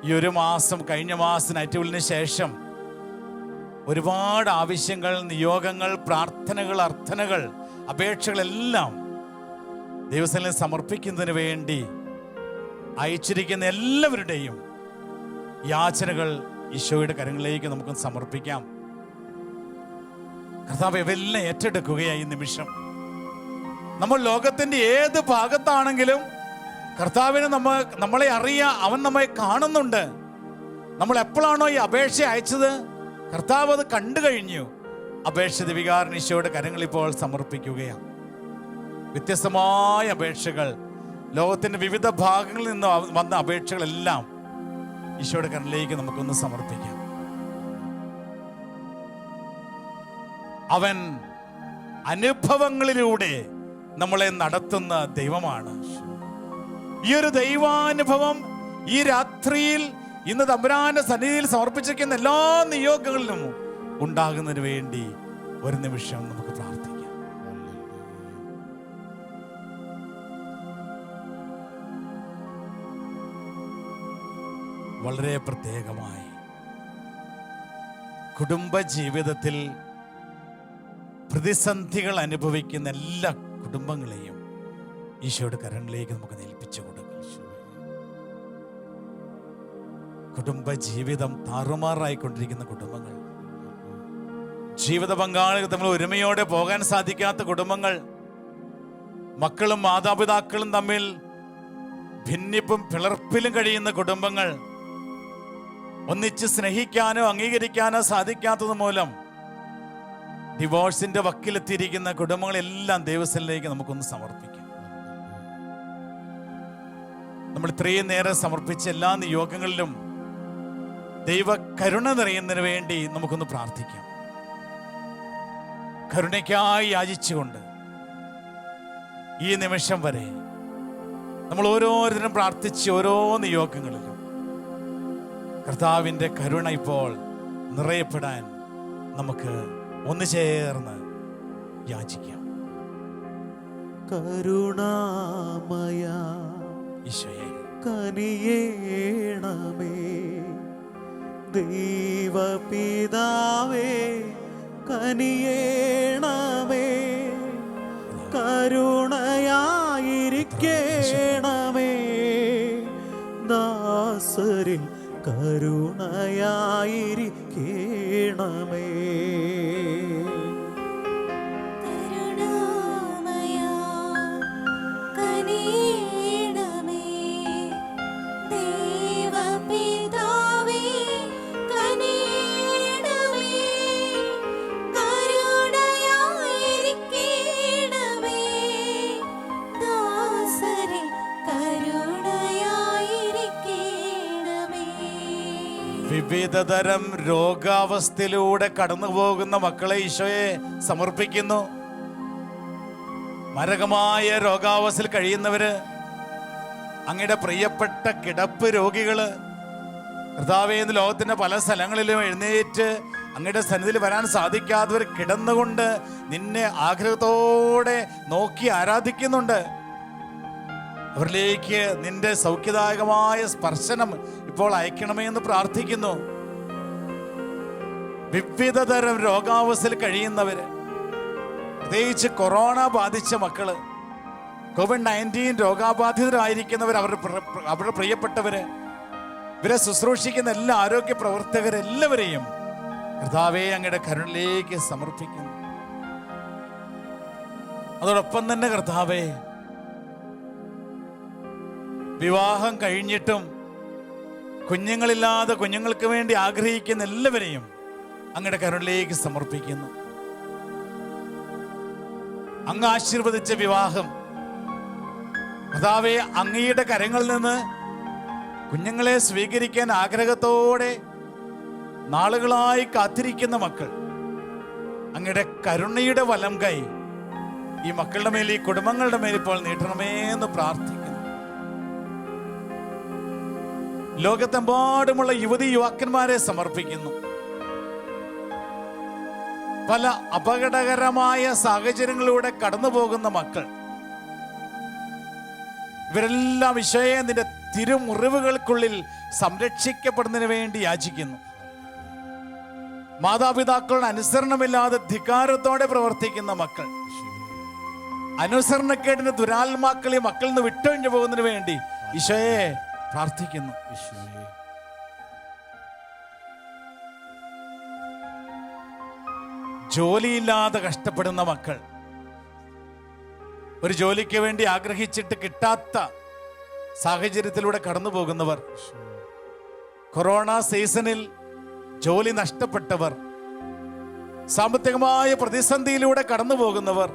ഈ ഒരു മാസം, കഴിഞ്ഞ മാസം നൈറ്റുവിലിന് ശേഷം ഒരുപാട് ആവശ്യങ്ങൾ, നിയോഗങ്ങൾ, പ്രാർത്ഥനകൾ, അർത്ഥനകൾ, അപേക്ഷകളെല്ലാം ദൈവസന്നിധിയിൽ സമർപ്പിക്കുന്നതിന് വേണ്ടി അയച്ചിരിക്കുന്ന എല്ലാവരുടെയും യാചനകൾ ഈശോയുടെ കരങ്ങളിലേക്ക് നമുക്ക് സമർപ്പിക്കാം. കർത്താവ് ഇവയെല്ലാം ഏറ്റെടുക്കുകയായി ഈ നിമിഷം. നമ്മൾ ലോകത്തിന്റെ ഏത് ഭാഗത്താണെങ്കിലും കർത്താവിന് നമ്മളെ അറിയാം, അവൻ നമ്മെ കാണുന്നുണ്ട്. നമ്മൾ എപ്പോഴാണോ ഈ അപേക്ഷ അയച്ചത്, കർത്താവ് അത് കണ്ടു കഴിഞ്ഞു. അപേക്ഷ ദിവികാരൻ ഈശോയുടെ കരങ്ങളിൽ ഇപ്പോൾ സമർപ്പിക്കുകയാണ്. വ്യത്യസ്തമായ അപേക്ഷകൾ, ലോകത്തിന്റെ വിവിധ ഭാഗങ്ങളിൽ നിന്ന് വന്ന അപേക്ഷകളെല്ലാം ഈശോയുടെ കരങ്ങളിലേക്ക് നമുക്കൊന്ന് സമർപ്പിക്കാം. അവൻ അനുഭവങ്ങളിലൂടെ നമ്മളെ നടത്തുന്ന ദൈവമാണ്. ഈ ഒരു ദൈവാനുഭവം ഈ രാത്രിയിൽ ഇന്ന് തമ്പുരാന്റെ സന്നിധിയിൽ സമർപ്പിച്ചിരിക്കുന്ന എല്ലാ നിയോഗങ്ങളിലും ഉണ്ടാകുന്നതിന് വേണ്ടി ഒരു നിമിഷം നമുക്ക് പ്രാർത്ഥിക്കാം. വളരെ പ്രത്യേകമായി കുടുംബ ജീവിതത്തിൽ പ്രതിസന്ധികൾ അനുഭവിക്കുന്ന എല്ലാ കുടുംബങ്ങളെയും ഈശോയുടെ കരങ്ങളിലേക്ക് നമുക്ക് ഏൽപ്പിച്ചു കൊടുക്കാം. കുടുംബ ജീവിതം താറുമാറായിക്കൊണ്ടിരിക്കുന്ന കുടുംബങ്ങൾ, ജീവിത പങ്കാളികൾ തമ്മിൽ ഒരുമയോടെ പോകാൻ സാധിക്കാത്ത കുടുംബങ്ങൾ, മക്കളും മാതാപിതാക്കളും തമ്മിൽ ഭിന്നിപ്പും പിളർപ്പിലും കഴിയുന്ന കുടുംബങ്ങൾ, ഒന്നിച്ച് സ്നേഹിക്കാനോ അംഗീകരിക്കാനോ സാധിക്കാത്തത് മൂലം ഡിവോഴ്സിന്റെ വക്കിലെത്തിയിരിക്കുന്ന കുടുംബങ്ങളെല്ലാം ദൈവസ്ഥലിലേക്ക് നമുക്കൊന്ന് സമർപ്പിക്കാം. നമ്മൾ ഇത്രയും നേരം സമർപ്പിച്ച എല്ലാ നിയോഗങ്ങളിലും ദൈവ കരുണ നിറയുന്നതിന് വേണ്ടി നമുക്കൊന്ന് പ്രാർത്ഥിക്കാം. കരുണയ്ക്കായി യാചിച്ചുകൊണ്ട് ഈ നിമിഷം വരെ നമ്മൾ ഓരോരുത്തരും പ്രാർത്ഥിച്ച് ഓരോ നിയോഗങ്ങളിലും കർത്താവിൻ്റെ കരുണ ഇപ്പോൾ നിറയപ്പെടാൻ നമുക്ക് ഒന്ന് ചേർന്ന് യാചിക്കാം. കരുണാമയ ഈശോയെ, കനിയേണമേ, ദൈവപിതാവേ കനിയേണമേ, കരുണയായിരിക്കേണമേ, ദാസരിൽ കരുണയായിരിക്കേണമേ. കരുണാമയാ കനിയേണമേ, ദൈവപിതാവേ കനിയേണമേ, കരുണയായിരിക്കേണമേ, ദാസരിൽ കരുണയായിരിക്കേണമേ. വിവിധതരം രോഗാവസ്ഥയിലൂടെ കടന്നു പോകുന്ന മക്കളെ ഈശോയെ സമർപ്പിക്കുന്നു. മാരകമായ രോഗാവസ്ഥയിൽ കഴിയുന്നവര്, അങ്ങയുടെ പ്രിയപ്പെട്ട കിടപ്പ് രോഗികള്, കർത്താവേ, ഇന്ന് ലോകത്തിന്റെ പല സ്ഥലങ്ങളിലും എഴുന്നേറ്റ് അങ്ങയുടെ സന്നിധിയിൽ വരാൻ സാധിക്കാത്തവർ കിടന്നുകൊണ്ട് നിന്നെ ആഗ്രഹത്തോടെ നോക്കി ആരാധിക്കുന്നുണ്ട്. അവരിലേക്ക് നിന്റെ സൗഖ്യദായകമായ സ്പർശനം ഇപ്പോൾ അയക്കണമേ എന്ന് പ്രാർത്ഥിക്കുന്നു. വിവിധതരം രോഗാവസ്ഥയിൽ കഴിയുന്നവര്, പ്രത്യേകിച്ച് കൊറോണ ബാധിച്ച മക്കള്, COVID-19 രോഗാബാധിതരായിരിക്കുന്നവർ, അവരുടെ പ്രിയപ്പെട്ടവര്, ഇവരെ ശുശ്രൂഷിക്കുന്ന എല്ലാ ആരോഗ്യ പ്രവർത്തകരെല്ലാവരെയും കർത്താവേ അങ്ങയുടെ കരുണയിലേക്ക് സമർപ്പിക്കുന്നു. അതോടൊപ്പം തന്നെ കർത്താവേ, വിവാഹം കഴിഞ്ഞിട്ടും കുഞ്ഞുങ്ങളില്ലാതെ കുഞ്ഞുങ്ങൾക്ക് വേണ്ടി ആഗ്രഹിക്കുന്ന എല്ലാവരെയും അങ്ങയുടെ കരുണയിലേക്ക് സമർപ്പിക്കുന്നു. അങ്ങ് ആശീർവദിച്ച വിവാഹം, കർത്താവേ, അങ്ങയുടെ കരങ്ങളിൽ നിന്ന് കുഞ്ഞുങ്ങളെ സ്വീകരിക്കാൻ ആഗ്രഹത്തോടെ നാളുകളായി കാത്തിരിക്കുന്ന മക്കൾ, അങ്ങയുടെ കരുണയുടെ വലം കൈ ഈ മക്കളുടെ മേൽ, ഈ കുടുംബങ്ങളുടെ മേൽ ഇപ്പോൾ നീട്ടണമേ എന്ന് പ്രാർത്ഥിക്കുന്നു. ലോകത്തെമ്പാടുമുള്ള യുവതി യുവാക്കന്മാരെ സമർപ്പിക്കുന്നു. പല അപകടകരമായ സാഹചര്യങ്ങളിലൂടെ കടന്നു പോകുന്ന മക്കൾ, ഇവരെല്ലാം ഈശോയെ നിന്റെ തിരുമുറിവുകൾക്കുള്ളിൽ സംരക്ഷിക്കപ്പെടുന്നതിന് വേണ്ടി യാചിക്കുന്നു. മാതാപിതാക്കളുടെ അനുസരണമില്ലാതെ ധിക്കാരത്തോടെ പ്രവർത്തിക്കുന്ന മക്കൾ, അനുസരണക്കേടിന്റെ ദുരാത്മാക്കളെ മക്കളിൽ നിന്ന് വിട്ടൊഴിഞ്ഞു പോകുന്നതിന് വേണ്ടി ഈശോയെ പ്രാർത്ഥിക്കുന്നു. ജോലിയില്ലാതെ കഷ്ടപ്പെടുന്ന മക്കൾ, ഒരു ജോലിക്ക് വേണ്ടി ആഗ്രഹിച്ചിട്ട് കിട്ടാത്ത സാഹചര്യത്തിലൂടെ കടന്നു പോകുന്നവർ, കൊറോണ സീസണിൽ ജോലി നഷ്ടപ്പെട്ടവർ, സാമ്പത്തികമായ പ്രതിസന്ധിയിലൂടെ കടന്നു പോകുന്നവർ,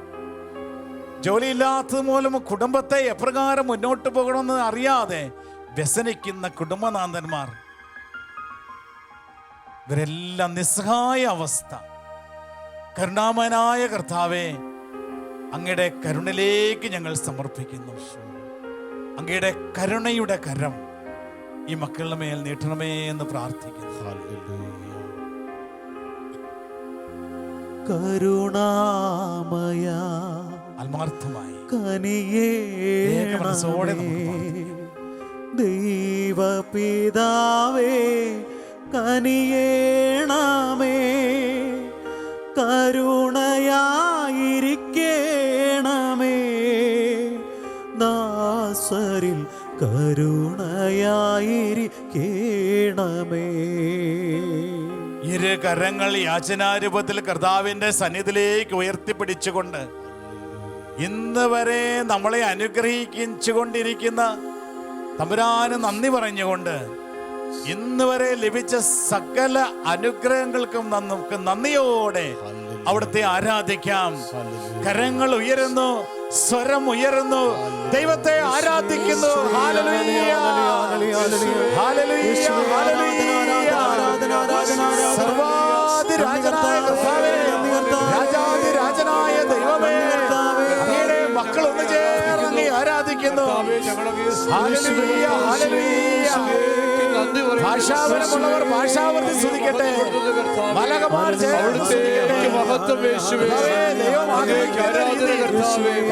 ജോലിയില്ലാത്തത് മൂലം കുടുംബത്തെ എപ്രകാരം മുന്നോട്ട് പോകണമെന്ന് അറിയാതെ വ്യസനിക്കുന്ന കുടുംബനാഥന്മാർ, ഇവരെല്ലാം നിസ്സഹായ അവസ്ഥ. കരുണാമയനായ കർത്താവേ, അങ്ങയുടെ കരുണയിലേക്ക് ഞങ്ങൾ സമർപ്പിക്കുന്നു. അങ്ങയുടെ കരുണയുടെ കരം ഈ മക്കളുടെ മേൽ നീട്ടണമേ എന്ന് പ്രാർത്ഥിക്കുന്നു. കരുണാമയ ആത്മാർത്ഥമായി കനിയേണമേ ദൈവപിതാവേ, കനിയേണമേ കരുണയായിരിക്കേണമേ ദാസരിൽ കരുണയായിരിക്കേണമേ. ഇരു കരങ്ങൾ യാചനാരൂപത്തിൽ കർത്താവിന്റെ സന്നിധിയിലേക്ക് ഉയർത്തിപ്പിടിച്ചുകൊണ്ട് ഇന്ന് വരെ നമ്മളെ അനുഗ്രഹിച്ചുകൊണ്ടിരിക്കുന്ന തമ്പുരാന് നന്ദി പറഞ്ഞുകൊണ്ട് ഇന്ന് വരെ ലഭിച്ച സകല അനുഗ്രഹങ്ങൾക്കും നമുക്ക് നന്ദിയോടെ അവിടുത്തെ ആരാധിക്കാം. കരങ്ങൾ ഉയരുന്നു, സ്വരം ഉയരുന്നു, ദൈവത്തെ ആരാധിക്കുന്നു. ഹല്ലേലൂയ, ഹല്ലേലൂയ, ഹല്ലേലൂയ. സർവ്വാധിരാജനായ കർത്താവേ, രാജാധിരാജനായ ദൈവമേ, അങ്ങയുടെ മക്കൾ ഒന്ന് ചേർന്ന് ആരാധിക്കുന്നു. ഹല്ലേലൂയ, ഹല്ലേലൂയ. ഭാഷാപരമുള്ളവർ ഭാഷാവർത്തി സ്തുതിക്കട്ടെ. മലകമാർ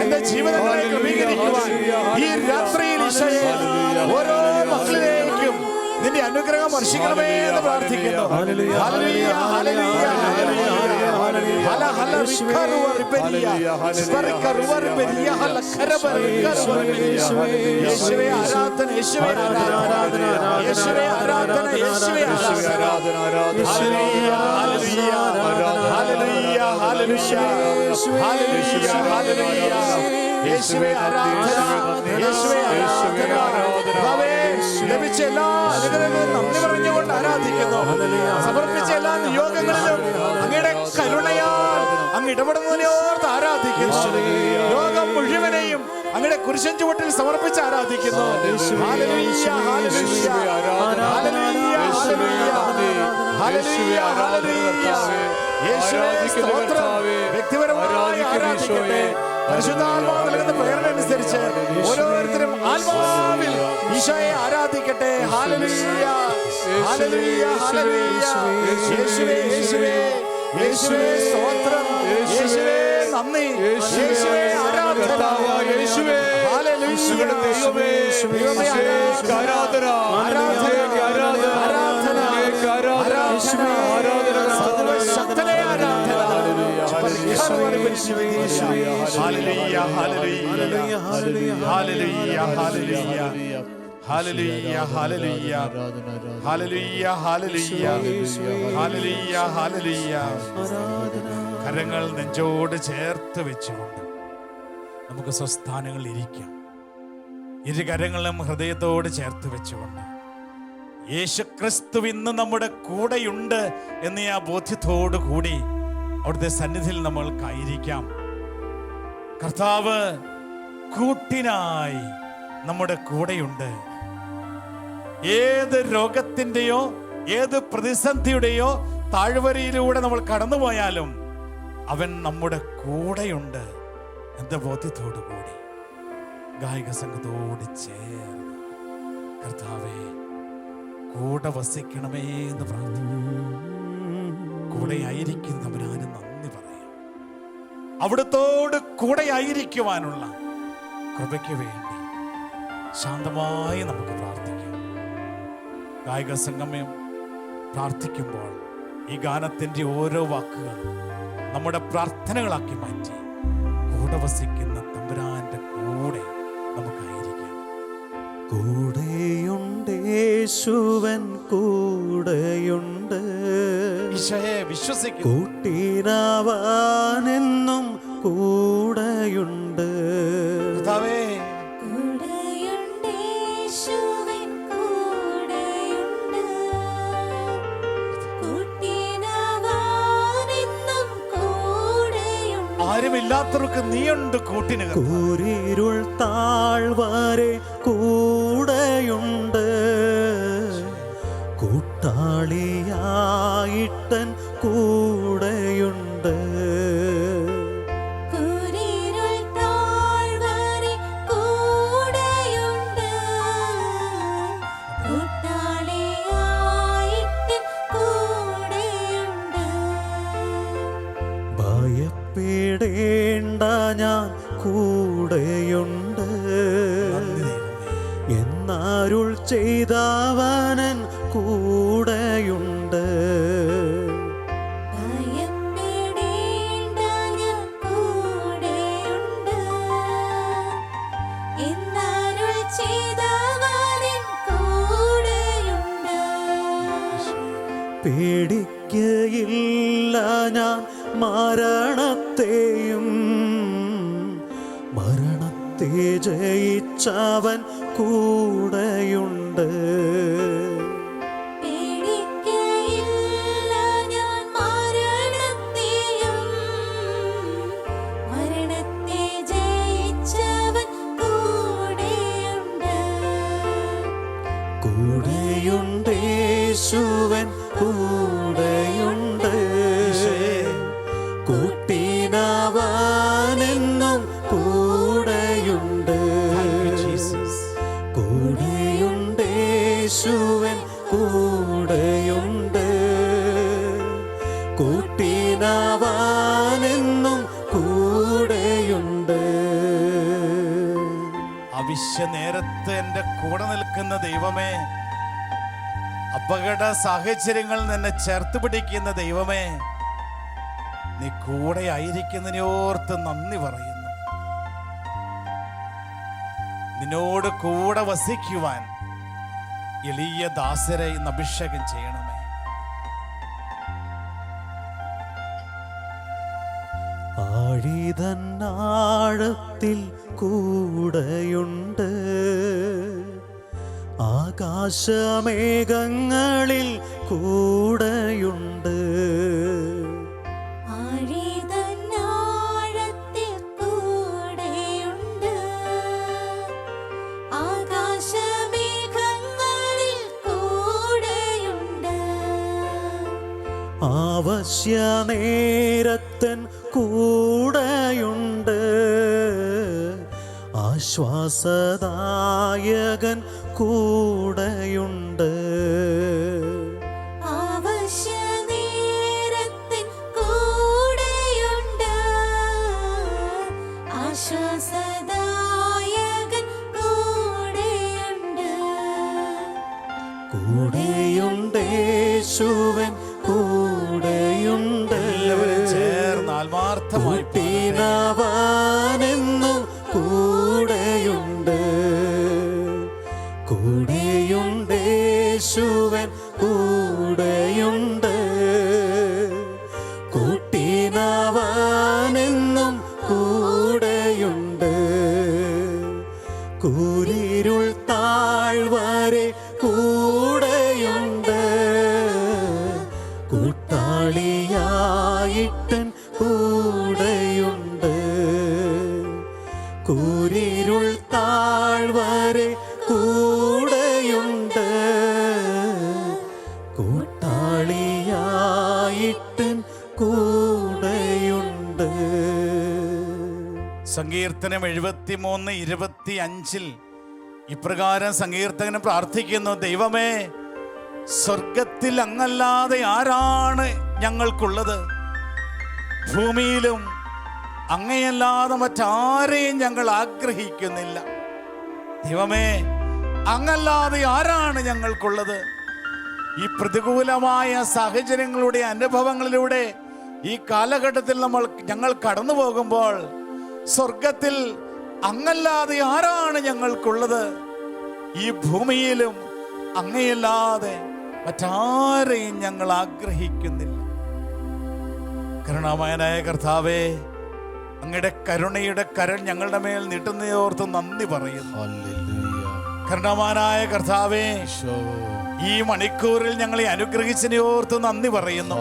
എന്റെ ജീവിതങ്ങളെ ക്രമീകരിക്കുവാൻ ഈ രാത്രിയിൽ ഈശോയെ ഓരോ മക്കളിലേക്കും നിന്റെ അനുഗ്രഹം വർഷിക്കണമേ എന്ന് പ്രാർത്ഥിക്കുന്നു. ഹല്ലേലൂയ, ഹല്ലേലൂയ, ഹല്ലേലൂയ. ഹല ഹല വിഖറുവ റിബരിയ സ്വർഗറുവ റിബരിയ ഹല ഖരബ റിഖറുവ യേശുവേ ആരാധന, യേശുവേ ആരാധന, യേശുവേ ആരാധന, യേശുവേ ആരാധന. ഹല്ലേലൂയ, ഹല്ലേലൂയ, ഹല്ലേലൂയ, ഹല്ലേലൂയ, ഹല്ലേലൂയ, ഹല്ലേലൂയ. യേശുവേ ആരാധന, യേശുവേ ആരാധന. ലഭിച്ച എല്ലാ അനുഗ്രഹങ്ങളും നന്ദി പറഞ്ഞുകൊണ്ട് ആരാധിക്കുന്നു. സമർപ്പിച്ച എല്ലാ നിയോഗങ്ങളിലും അങ്ങയുടെ കരുണയാൽ അങ്ങ് ഇടപെടുന്നതിനോർത്ത് ആരാധിക്കുന്നു. ലോകം മുഴുവനെയും അങ്ങയുടെ കുരിശൻ ചുവട്ടിൽ സമർപ്പിച്ച് ആരാധിക്കുന്നു. ഹല്ലേലൂയ, ഹല്ലേലൂയ, ഹല്ലേലൂയ, ഹല്ലേലൂയ, ഹല്ലേലൂയ. യേശുവേ സ്തോത്രം. വ്യക്തിപരമായി ആരാധിക്കട്ടെ. പരിശുദ്ധാത്മാവ് നൽകുന്ന പ്രേരണയനുസരിച്ച് ഓരോരുത്തരും ആത്മാവിൽ ഈശോയെ ആരാധിക്കട്ടെ. ഹല്ലേലൂയ, ഹല്ലേലൂയ, ഹല്ലേലൂയ. യേശുവേ, യേശുവേ, യേശുവേ സ്തോത്രം, യേശുവേ നന്ദി, യേശുവേ ആരാധന, യേശുവേ ഹല്ലേലൂയ. ദൈവമേ, ദൈവമേ ആരാധന, ആരാധന, ആരാധന, ആരാധന, ആരാധന, സർവശക്തനെ ആരാധന. ഹല്ലേലൂയ, ഹല്ലേലൂയ, ഹല്ലേലൂയ, ഹല്ലേലൂയ, ഹല്ലേലൂയ, ഹല്ലേലൂയ, ഹല്ലേലൂയ, ഹല്ലേലൂയ, ഹല്ലേലൂയ. കരങ്ങൾ നെഞ്ചോട് ചേർത്ത് വെച്ചുകൊണ്ട് നമുക്ക് സ്വസ്ഥാനങ്ങളിൽ ഇരിക്കാം. ഇരു കരങ്ങളും ഹൃദയത്തോട് ചേർത്ത് വെച്ചുകൊണ്ട് യേശുക്രിസ്തു ഇന്ന് നമ്മുടെ കൂടെയുണ്ട് എന്ന ആ ബോധ്യത്തോടു കൂടി അവിടുത്തെ സന്നിധിയിൽ നമ്മൾക്കായിരിക്കാം. കർത്താവ് കൂട്ടിനായി നമ്മുടെ കൂടെയുണ്ട്. ഏത് രോഗത്തിൻ്റെയോ ഏത് പ്രതിസന്ധിയുടെയോ താഴ്വരയിലൂടെ നമ്മൾ കടന്നുപോയാലും അവൻ നമ്മുടെ കൂടെയുണ്ട് എന്ന ബോധ്യത്തോടു കൂടി ഗായിക സംഘത്തോട് ചേർന്ന് കർത്താവേ കൂടെ വസിക്കണമേ എന്ന് പ്രാർത്ഥിക്കുന്നു. കൂടെ ആയിരിക്കുന്നവനാണ് നന്ദി അവിടുത്തോട് കൂടെയായിരിക്കുവാനുള്ള കൃപയ്ക്ക് വേണ്ടി ശാന്തമായി നമുക്ക് പ്രാർത്ഥിക്കാം. ഗായക സംഗമം പ്രാർത്ഥിക്കുമ്പോൾ ഈ ഗാനത്തിൻ്റെ ഓരോ വാക്കുകളും നമ്മുടെ പ്രാർത്ഥനകളാക്കി മാറ്റി കൂടെ വസിക്കുന്ന തമ്പുരാന്റെ കൂടെ നമുക്കായിരിക്കാം. കൂടെയുണ്ട് യേശുവൻ കൂടെയുണ്ട്, ഈശോയെ വിശ്വസിക്കുന്നു. കൂട്ടിനവനെന്നും കൂടെയുണ്ട്. കർത്താവേ, കൂടെയുണ്ട് യേശുവൻ കൂടെയുണ്ട്, കൂട്ടിനവനെന്നും കൂടെയുണ്ട്. ആരുമില്ലാത്തവർക്ക് നീയുണ്ട് കൂട്ടിന്. കൂരിരുൾ താഴ്വരെ കൂടെയുണ്ട്, കൂട്ടാളിയായിട്ടൻ കൂടെയുണ്ട്. കൂരിരുൾ താഴ്വരെ കൂടെയുണ്ട്, കൂട്ടാളിയായിട്ട് കൂടെയുണ്ട്. ഭയപ്പെടേണ്ട ഞാൻ കൂടെയുണ്ട്, എന്നരുൾ ചെയ്തവനൻ കൂടെയുണ്ട്. ഭയപ്പെടേണ്ട ഞാൻ കൂടെയുണ്ട്, എന്നരുൾ ചെയ്തവൻ കൂടെയുണ്ട്. പേടിക്കയില്ല ഞാൻ മരണത്തെയും, മരണത്തെ ജയിച്ചവൻ കൂടെയുണ്ട്. പേടിക്കയില്ല ഞാൻ മരണത്തെയും, മരണത്തെ ജയിച്ചവൻ കൂടെയുണ്ട്. കൂടെയുണ്ട് യേശുവൻ കൂടെയുണ്ട്, കൂട്ടിനവനെന്നും കൂടെയുണ്ട്. കൂടെയുണ്ട് യേശുവൻ കൂടെയുണ്ട്, കൂട്ടിനവനെന്നും കൂടെയുണ്ട്. അവശ്യ നേരത്ത് എൻ്റെ കൂടെ നിൽക്കുന്ന ദൈവമേ, അപകട സാഹചര്യങ്ങളിൽ നിന്നെ ചേർത്ത് പിടിക്കുന്ന ദൈവമേ, നീ കൂടെ ആയിരിക്കുന്നതിനോർത്ത് നന്ദി പറയുന്നു. നിന്നോട് കൂടെ വസിക്കുവാൻ എളിയ ദാസരെ ഇന്ന് അഭിഷേകം ചെയ്യണമേ. ആഴിതന്നാഴത്തിൽ കൂടെയുണ്ട്, ആകാശമേഘങ്ങളിൽ കൂടെയുണ്ട്. ആഴിതന്നാഴത്തിൽ കൂടെയുണ്ട്, ആകാശമേഘങ്ങളിൽ കൂടെയുണ്ട്. ആവശ്യ നേരത്തൻ കൂടെയുണ്ട്, ആശ്വാസദായകൻ കൂടെയുണ്ട്. ആവശ്യനേരത്തിൽ കൂടെയുണ്ട്, ആശ്വാസദായകൻ കൂടെയുണ്ട്. കൂടെയുണ്ട് യേശുവൻ കൂടെയുണ്ട്, എല്ലാവരും ചേർന്ന് ആത്മാർത്ഥമായി കൂട്ടിനവനെന്നും കൂടെയുണ്ട്. കൂടെയുണ്ട് യേശുവൻ കൂടെയുണ്ട്, കൂട്ടിനവനെന്നും കൂടെയുണ്ട്. കൂരിരുൾ താഴ്വരെ കൂടെയുണ്ട്, കൂട്ടാളിയായിട്ടൻ കൂടെയുണ്ട്. കൂരിരുൾ താഴ്വരെ കൂടെയുണ്ട്, കൂട്ടാളിയായിട്ടൻ കൂടെയുണ്ട്. സങ്കീർത്തനം 73:25 ഇപ്രകാരം സങ്കീർത്തകൻ പ്രാർത്ഥിക്കുന്നു: ദൈവമേ, സ്വർഗത്തിൽ അങ്ങല്ലാതെ ആരാണ് ഞങ്ങൾക്കുള്ളത്? ഭൂമിയിലും അങ്ങയല്ലാതെ മറ്റാരെയും ഞങ്ങൾ ആഗ്രഹിക്കുന്നില്ല. ദൈവമേ, അങ്ങല്ലാതെ ആരാണ് ഞങ്ങൾക്കുള്ളത്? ഈ പ്രതികൂലമായ സാഹചര്യങ്ങളുടെ അനുഭവങ്ങളിലൂടെ ഈ കാലഘട്ടത്തിൽ ഞങ്ങൾ കടന്നു പോകുമ്പോൾ സ്വർഗത്തിൽ അങ്ങല്ലാതെ ആരാണ് ഞങ്ങൾക്കുള്ളത്? ഈ ഭൂമിയിലും അങ്ങയല്ലാതെ മറ്റാരെയും ഞങ്ങൾ ആഗ്രഹിക്കുന്നില്ല. കരുണാമയനായ കർത്താവേ, അങ്ങയുടെ കരുണയുടെ കരം ഞങ്ങളുടെ മേൽ നീട്ടുന്നതോർത്ത് നന്ദി പറയുന്നു. കരുണാമയനായ കർത്താവേ, ഈ മണിക്കൂറിൽ ഞങ്ങളെ അനുഗ്രഹിച്ചതിനോർത്ത് നന്ദി പറയുന്നു.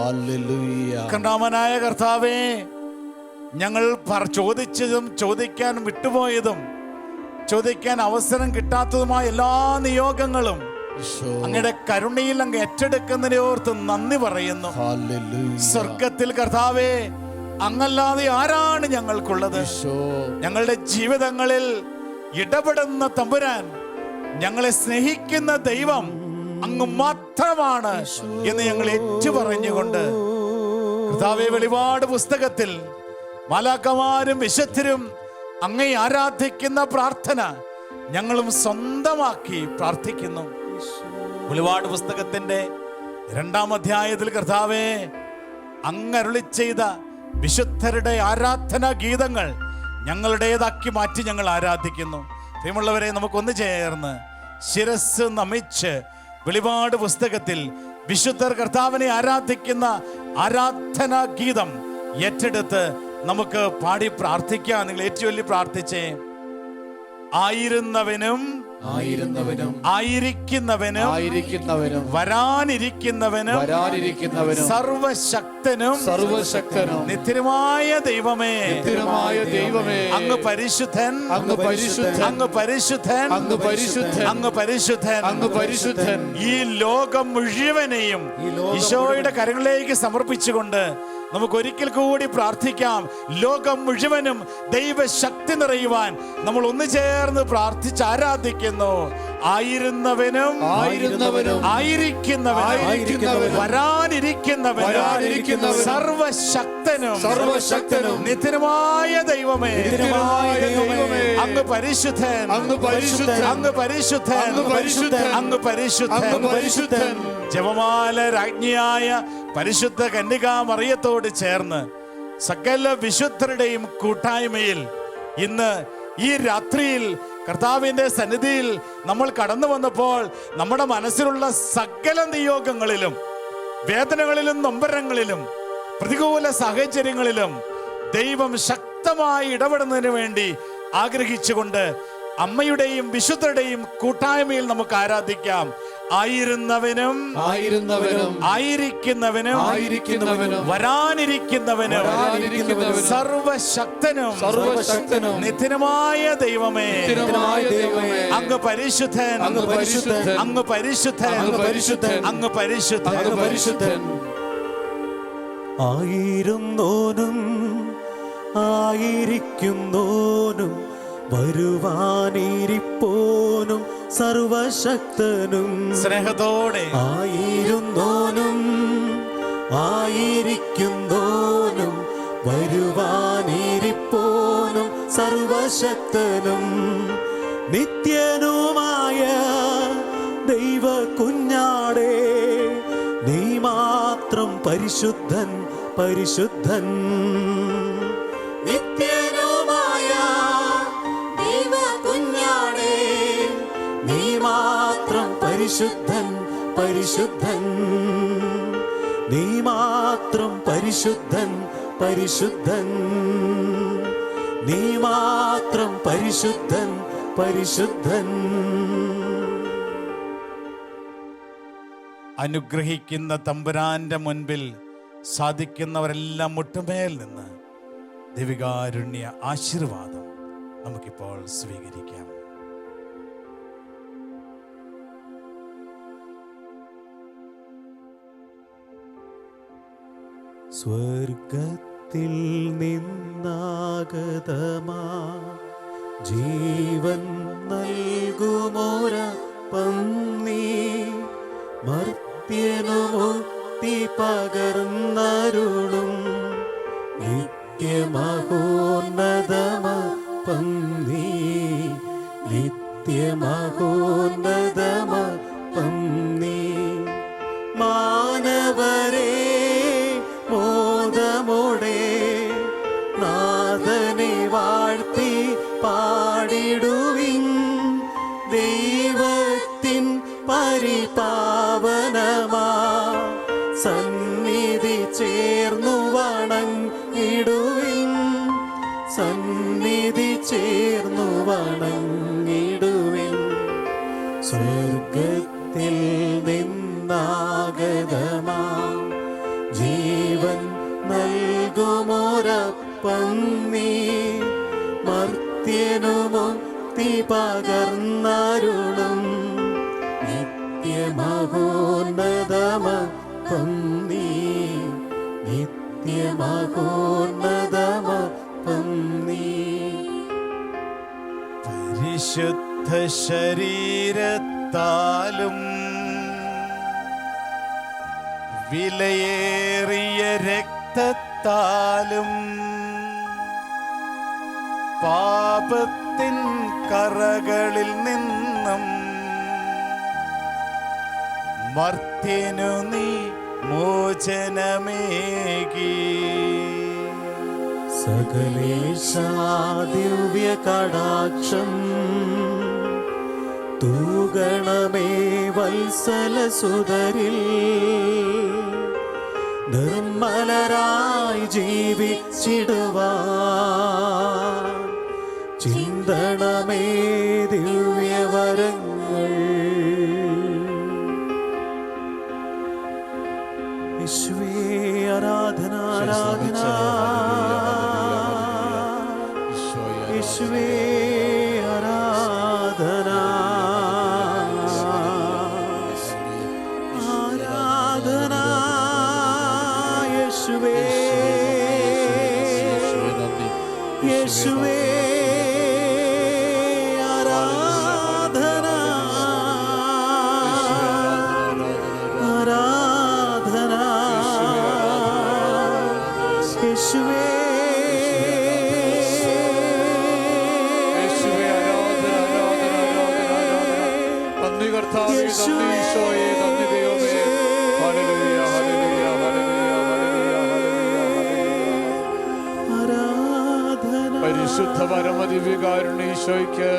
കരുണാമയനായ കർത്താവേ, ഞങ്ങൾ ചോദിച്ചതും ചോദിക്കാൻ വിട്ടുപോയതും ചോദിക്കാൻ അവസരം കിട്ടാത്തതുമായ എല്ലാ നിയോഗങ്ങളും അങ്ങയുടെ കരുണയിൽ അങ്ങ് ഏറ്റെടുക്കുന്നതിനോർത്ത് നന്ദി പറയുന്നു. സ്വർഗത്തിൽ കർത്താവേ, അങ്ങല്ലാതെ ആരാണ് ഞങ്ങൾക്കുള്ളത്? ഞങ്ങളുടെ ജീവിതങ്ങളിൽ ഇടപെടുന്ന തമ്പുരാൻ, ഞങ്ങളെ സ്നേഹിക്കുന്ന ദൈവം അങ്ങ് മാത്രമാണ് എന്ന് ഞങ്ങൾ ഏറ്റുപറഞ്ഞുകൊണ്ട് കർത്താവേ, വെളിപാട് പുസ്തകത്തിൽ മാലാഖമാരും വിശുദ്ധരും അങ്ങയെ ആരാധിക്കുന്ന പ്രാർത്ഥന ഞങ്ങളും സ്വന്തമാക്കി പ്രാർത്ഥിക്കുന്നു. വെളിപാട് പുസ്തകത്തിന്റെ 2-ാം അധ്യായത്തിൽ കർത്താവേ, അങ്ങ് അരുളി ചെയ്ത വിശുദ്ധരുടെ ആരാധനാ ഗീതങ്ങൾ ഞങ്ങളുടേതാക്കി മാറ്റി ഞങ്ങൾ ആരാധിക്കുന്നു. പ്രിയമുള്ളവരെ, നമുക്കൊന്ന് ചേർന്ന് ശിരസ് നമിച്ച് വെളിപാട് പുസ്തകത്തിൽ വിശുദ്ധർ കർത്താവിനെ ആരാധിക്കുന്ന ആരാധനാ ഗീതം ഏറ്റെടുത്ത് നമുക്ക് പാടി പ്രാർത്ഥിക്കാം. നിങ്ങൾ ഏറ്റുചൊല്ലി പ്രാർത്ഥിച്ചേ. ആയിരുന്നവനും ആയിരിക്കുന്നവനും വരാനിരിക്കുന്നവനും സർവശക്തനും നിത്യമായ ദൈവമേ, അങ്ങ് പരിശുദ്ധൻ, അങ്ങ് പരിശുദ്ധൻ. ഈ ലോകം മുഴുവനെയും ഈശോയുടെ കരങ്ങളിലേക്ക് സമർപ്പിച്ചുകൊണ്ട് നമുക്ക് ഒരിക്കൽ കൂടി പ്രാർത്ഥിക്കാം. ലോകം മുഴുവനും ദൈവശക്തി നിറയുവാൻ നമ്മൾ ഒന്ന് ചേർന്ന് പ്രാർത്ഥിച്ച് ആരാധിക്കുന്നു. ആയിരുന്നവനും ആയിരിക്കുന്നവനും വരാനിരിക്കുന്നവനും സർവശക്തനും നിത്യമായ ദൈവമേ, അങ്ങ് പരിശുദ്ധൻ, അങ്ങ് പരിശുദ്ധൻ. ജപമാല രാജ്ഞിയായ പരിശുദ്ധ കന്യകാ മറിയത്തോട് ചേർന്ന് സകല വിശുദ്ധരുടെയും കൂട്ടായ്മയിൽ ഇന്ന് ഈ രാത്രിയിൽ കർത്താവിന്റെ സന്നിധിയിൽ നമ്മൾ കടന്നു വന്നപ്പോൾ നമ്മുടെ മനസ്സിലുള്ള സകല നിയോഗങ്ങളിലും വേദനകളിലും നൊമ്പരങ്ങളിലും പ്രതികൂല സാഹചര്യങ്ങളിലും ദൈവം ശക്തമായി ഇടപെടുന്നതിന് വേണ്ടി ആഗ്രഹിച്ചുകൊണ്ട് അമ്മയുടെയും വിശുദ്ധരുടെയും കൂട്ടായ്മയിൽ നമുക്ക് ആരാധിക്കാം. ആയിരുന്നവനും ആയിരിക്കുന്നവനും വരാനിരിക്കുന്നവനും സർവശക്തനും നിത്യമായ ദൈവമേ, അങ്ങ് പരിശുദ്ധൻ, അങ്ങ് പരിശുദ്ധൻ. ആയിരുന്നോനും ആയിരിക്കുന്നോനും വരുവാനിരിപ്പോനും സർവശക്തനും സ്നേഹത്തോടെ ആയിരുന്നോനും ആയിരിക്കുന്നോനും വരുവാനിരിപ്പോനും സർവശക്തനും നിത്യനുമായ ദൈവ കുഞ്ഞാടേ, നീ മാത്രം പരിശുദ്ധൻ. നിത്യനുമായ ദൈവ കുഞ്ഞാടേ, നീ മാത്രം പരിശുദ്ധൻ. നീ മാത്രം പരിശുദ്ധൻ. നീ മാത്രം പരിശുദ്ധൻ. അനുഗ്രഹിക്കുന്ന തമ്പുരാന്റെ മുൻപിൽ സാധിക്കുന്നവരെല്ലാം മുട്ടുമേൽ നിന്ന് ദൈവികാരുണ്യ ആശീർവാദം നമുക്കിപ്പോൾ സ്വീകരിക്കാം. സ്വർഗത്തിൽ നിന്നാഗതമാ ജീവൻ നൽകുമോരപ്പം നീ മർത്യനു മുക്തി പകർന്നരുളും നിത്യമഹോന്നതമപ്പം നീ, നിത്യമഹോന്നതമപ്പം നീ. മാനവരേ മോദമോടെ നാഥനെ വാഴ്ത്തി പാടിടുവിൻ. ദൈവത്തിൻ പരിപാവനമാ സന്നിധി ചേർന്നു വണങ്ങിടുവിൻ. സന്നിധി ചേർന്നു വണങ്ങിടുവിൻ. സ്വർഗത്തിൽ നിന്നാഗതമാ ജീവൻ നൽകുമോരപ്പം നീ, മർത്യനു മുക്തി പകർന്നരുളും നിത്യമഹോന്നതമപ്പം നീ, നിത്യമഹോന്നതമപ്പം നീ. പരിശുദ്ധ ശരീരത്താലും വിലയേറിയ രക്തത്താലും പാപത്തിൻ കറകളിൽ നിന്നും മർത്യനു നീ മോചനമേകി. സകലേശാ ദിവ്യ കടാക്ഷം തൂഗണമേ വത്സലസുതരിൽ. നിർമ്മലരായി ജീവിച്ചിടുവാൻ ചിന്തണമേ ദിവ്യവരങ്ങൾ. യേശുവേ ആരാധന ആരാധന, യേശുവേ ആരാധന ആരാധന, യേശുവേ യേശുവേ ആരാധന ആരാധന, യേശുവേ നന്ദി കർത്താവേ, നന്ദി ഈശോയേ, നന്ദി ദൈവമേ. ഹല്ലേലൂയ, ഹല്ലേലൂയ, ഹല്ലേലൂയ, ഹല്ലേലൂയ, ഹല്ലേലൂയ. പരിശുദ്ധ പരമദിവ്യകാരുണ്യ ഈശോയ്ക്ക്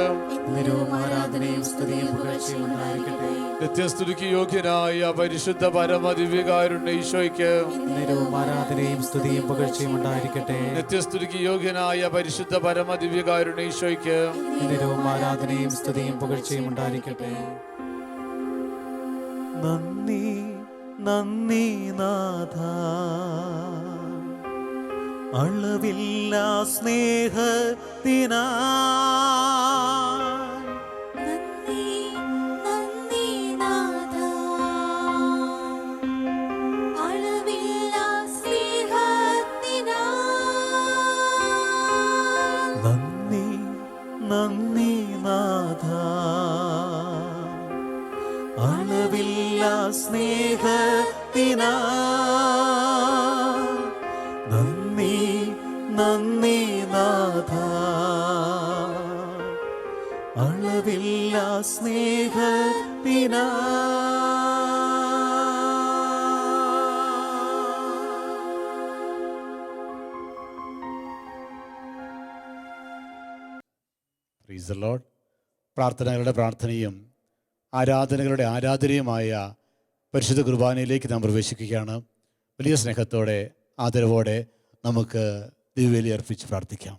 നിരവും ആരാധനയും സ്തുതിയും പുകഴ്ചയും ഉണ്ടായിരിക്കട്ടെ. നിത്യസ്തുതിക്ക് യോഗ്യനായ പരിശുദ്ധ പരമദിവ്യകാരുണ്യ ഈശോയ്ക്ക് നിരവും ആരാധനയും സ്തുതിയും പുകഴ്ചയും ഉണ്ടായിരിക്കട്ടെ. നിത്യസ്തുതിക്ക് യോഗ്യനായ പരിശുദ്ധ പരമദിവ്യകാരുണ്യ ഈശോയ്ക്ക് നിരവും ആരാധനയും സ്തുതിയും പുകഴ്ചയും ഉണ്ടായിരിക്കട്ടെ. നന്ദി നന്ദി നാഥ, അളവില്ലാ സ്നേഹത്തിനാ. നന്ദി നന്ദി നാഥാ, അളവില്ലാ സ്നേഹത്തിനായി. നന്ദി നന്ദി നാഥ, അളവില്ലാ സ്നേഹത്തിനാ. നന്ദി നന്ദി നാഥ, അളവില്ലാ സ്നേഹത്തിനാ. Praise the lord. പ്രാർത്ഥനകളുടെ പ്രാർത്ഥനയും ആരാധനകളുടെ ആരാധനയുമായ പരിശുദ്ധ കുർബാനയിലേക്ക് നാം പ്രവേശിക്കുകയാണ്. വലിയ സ്നേഹത്തോടെ ആദരവോടെ നമുക്ക് ദിവ്യബലി അർപ്പിച്ച് പ്രാർത്ഥിക്കാം.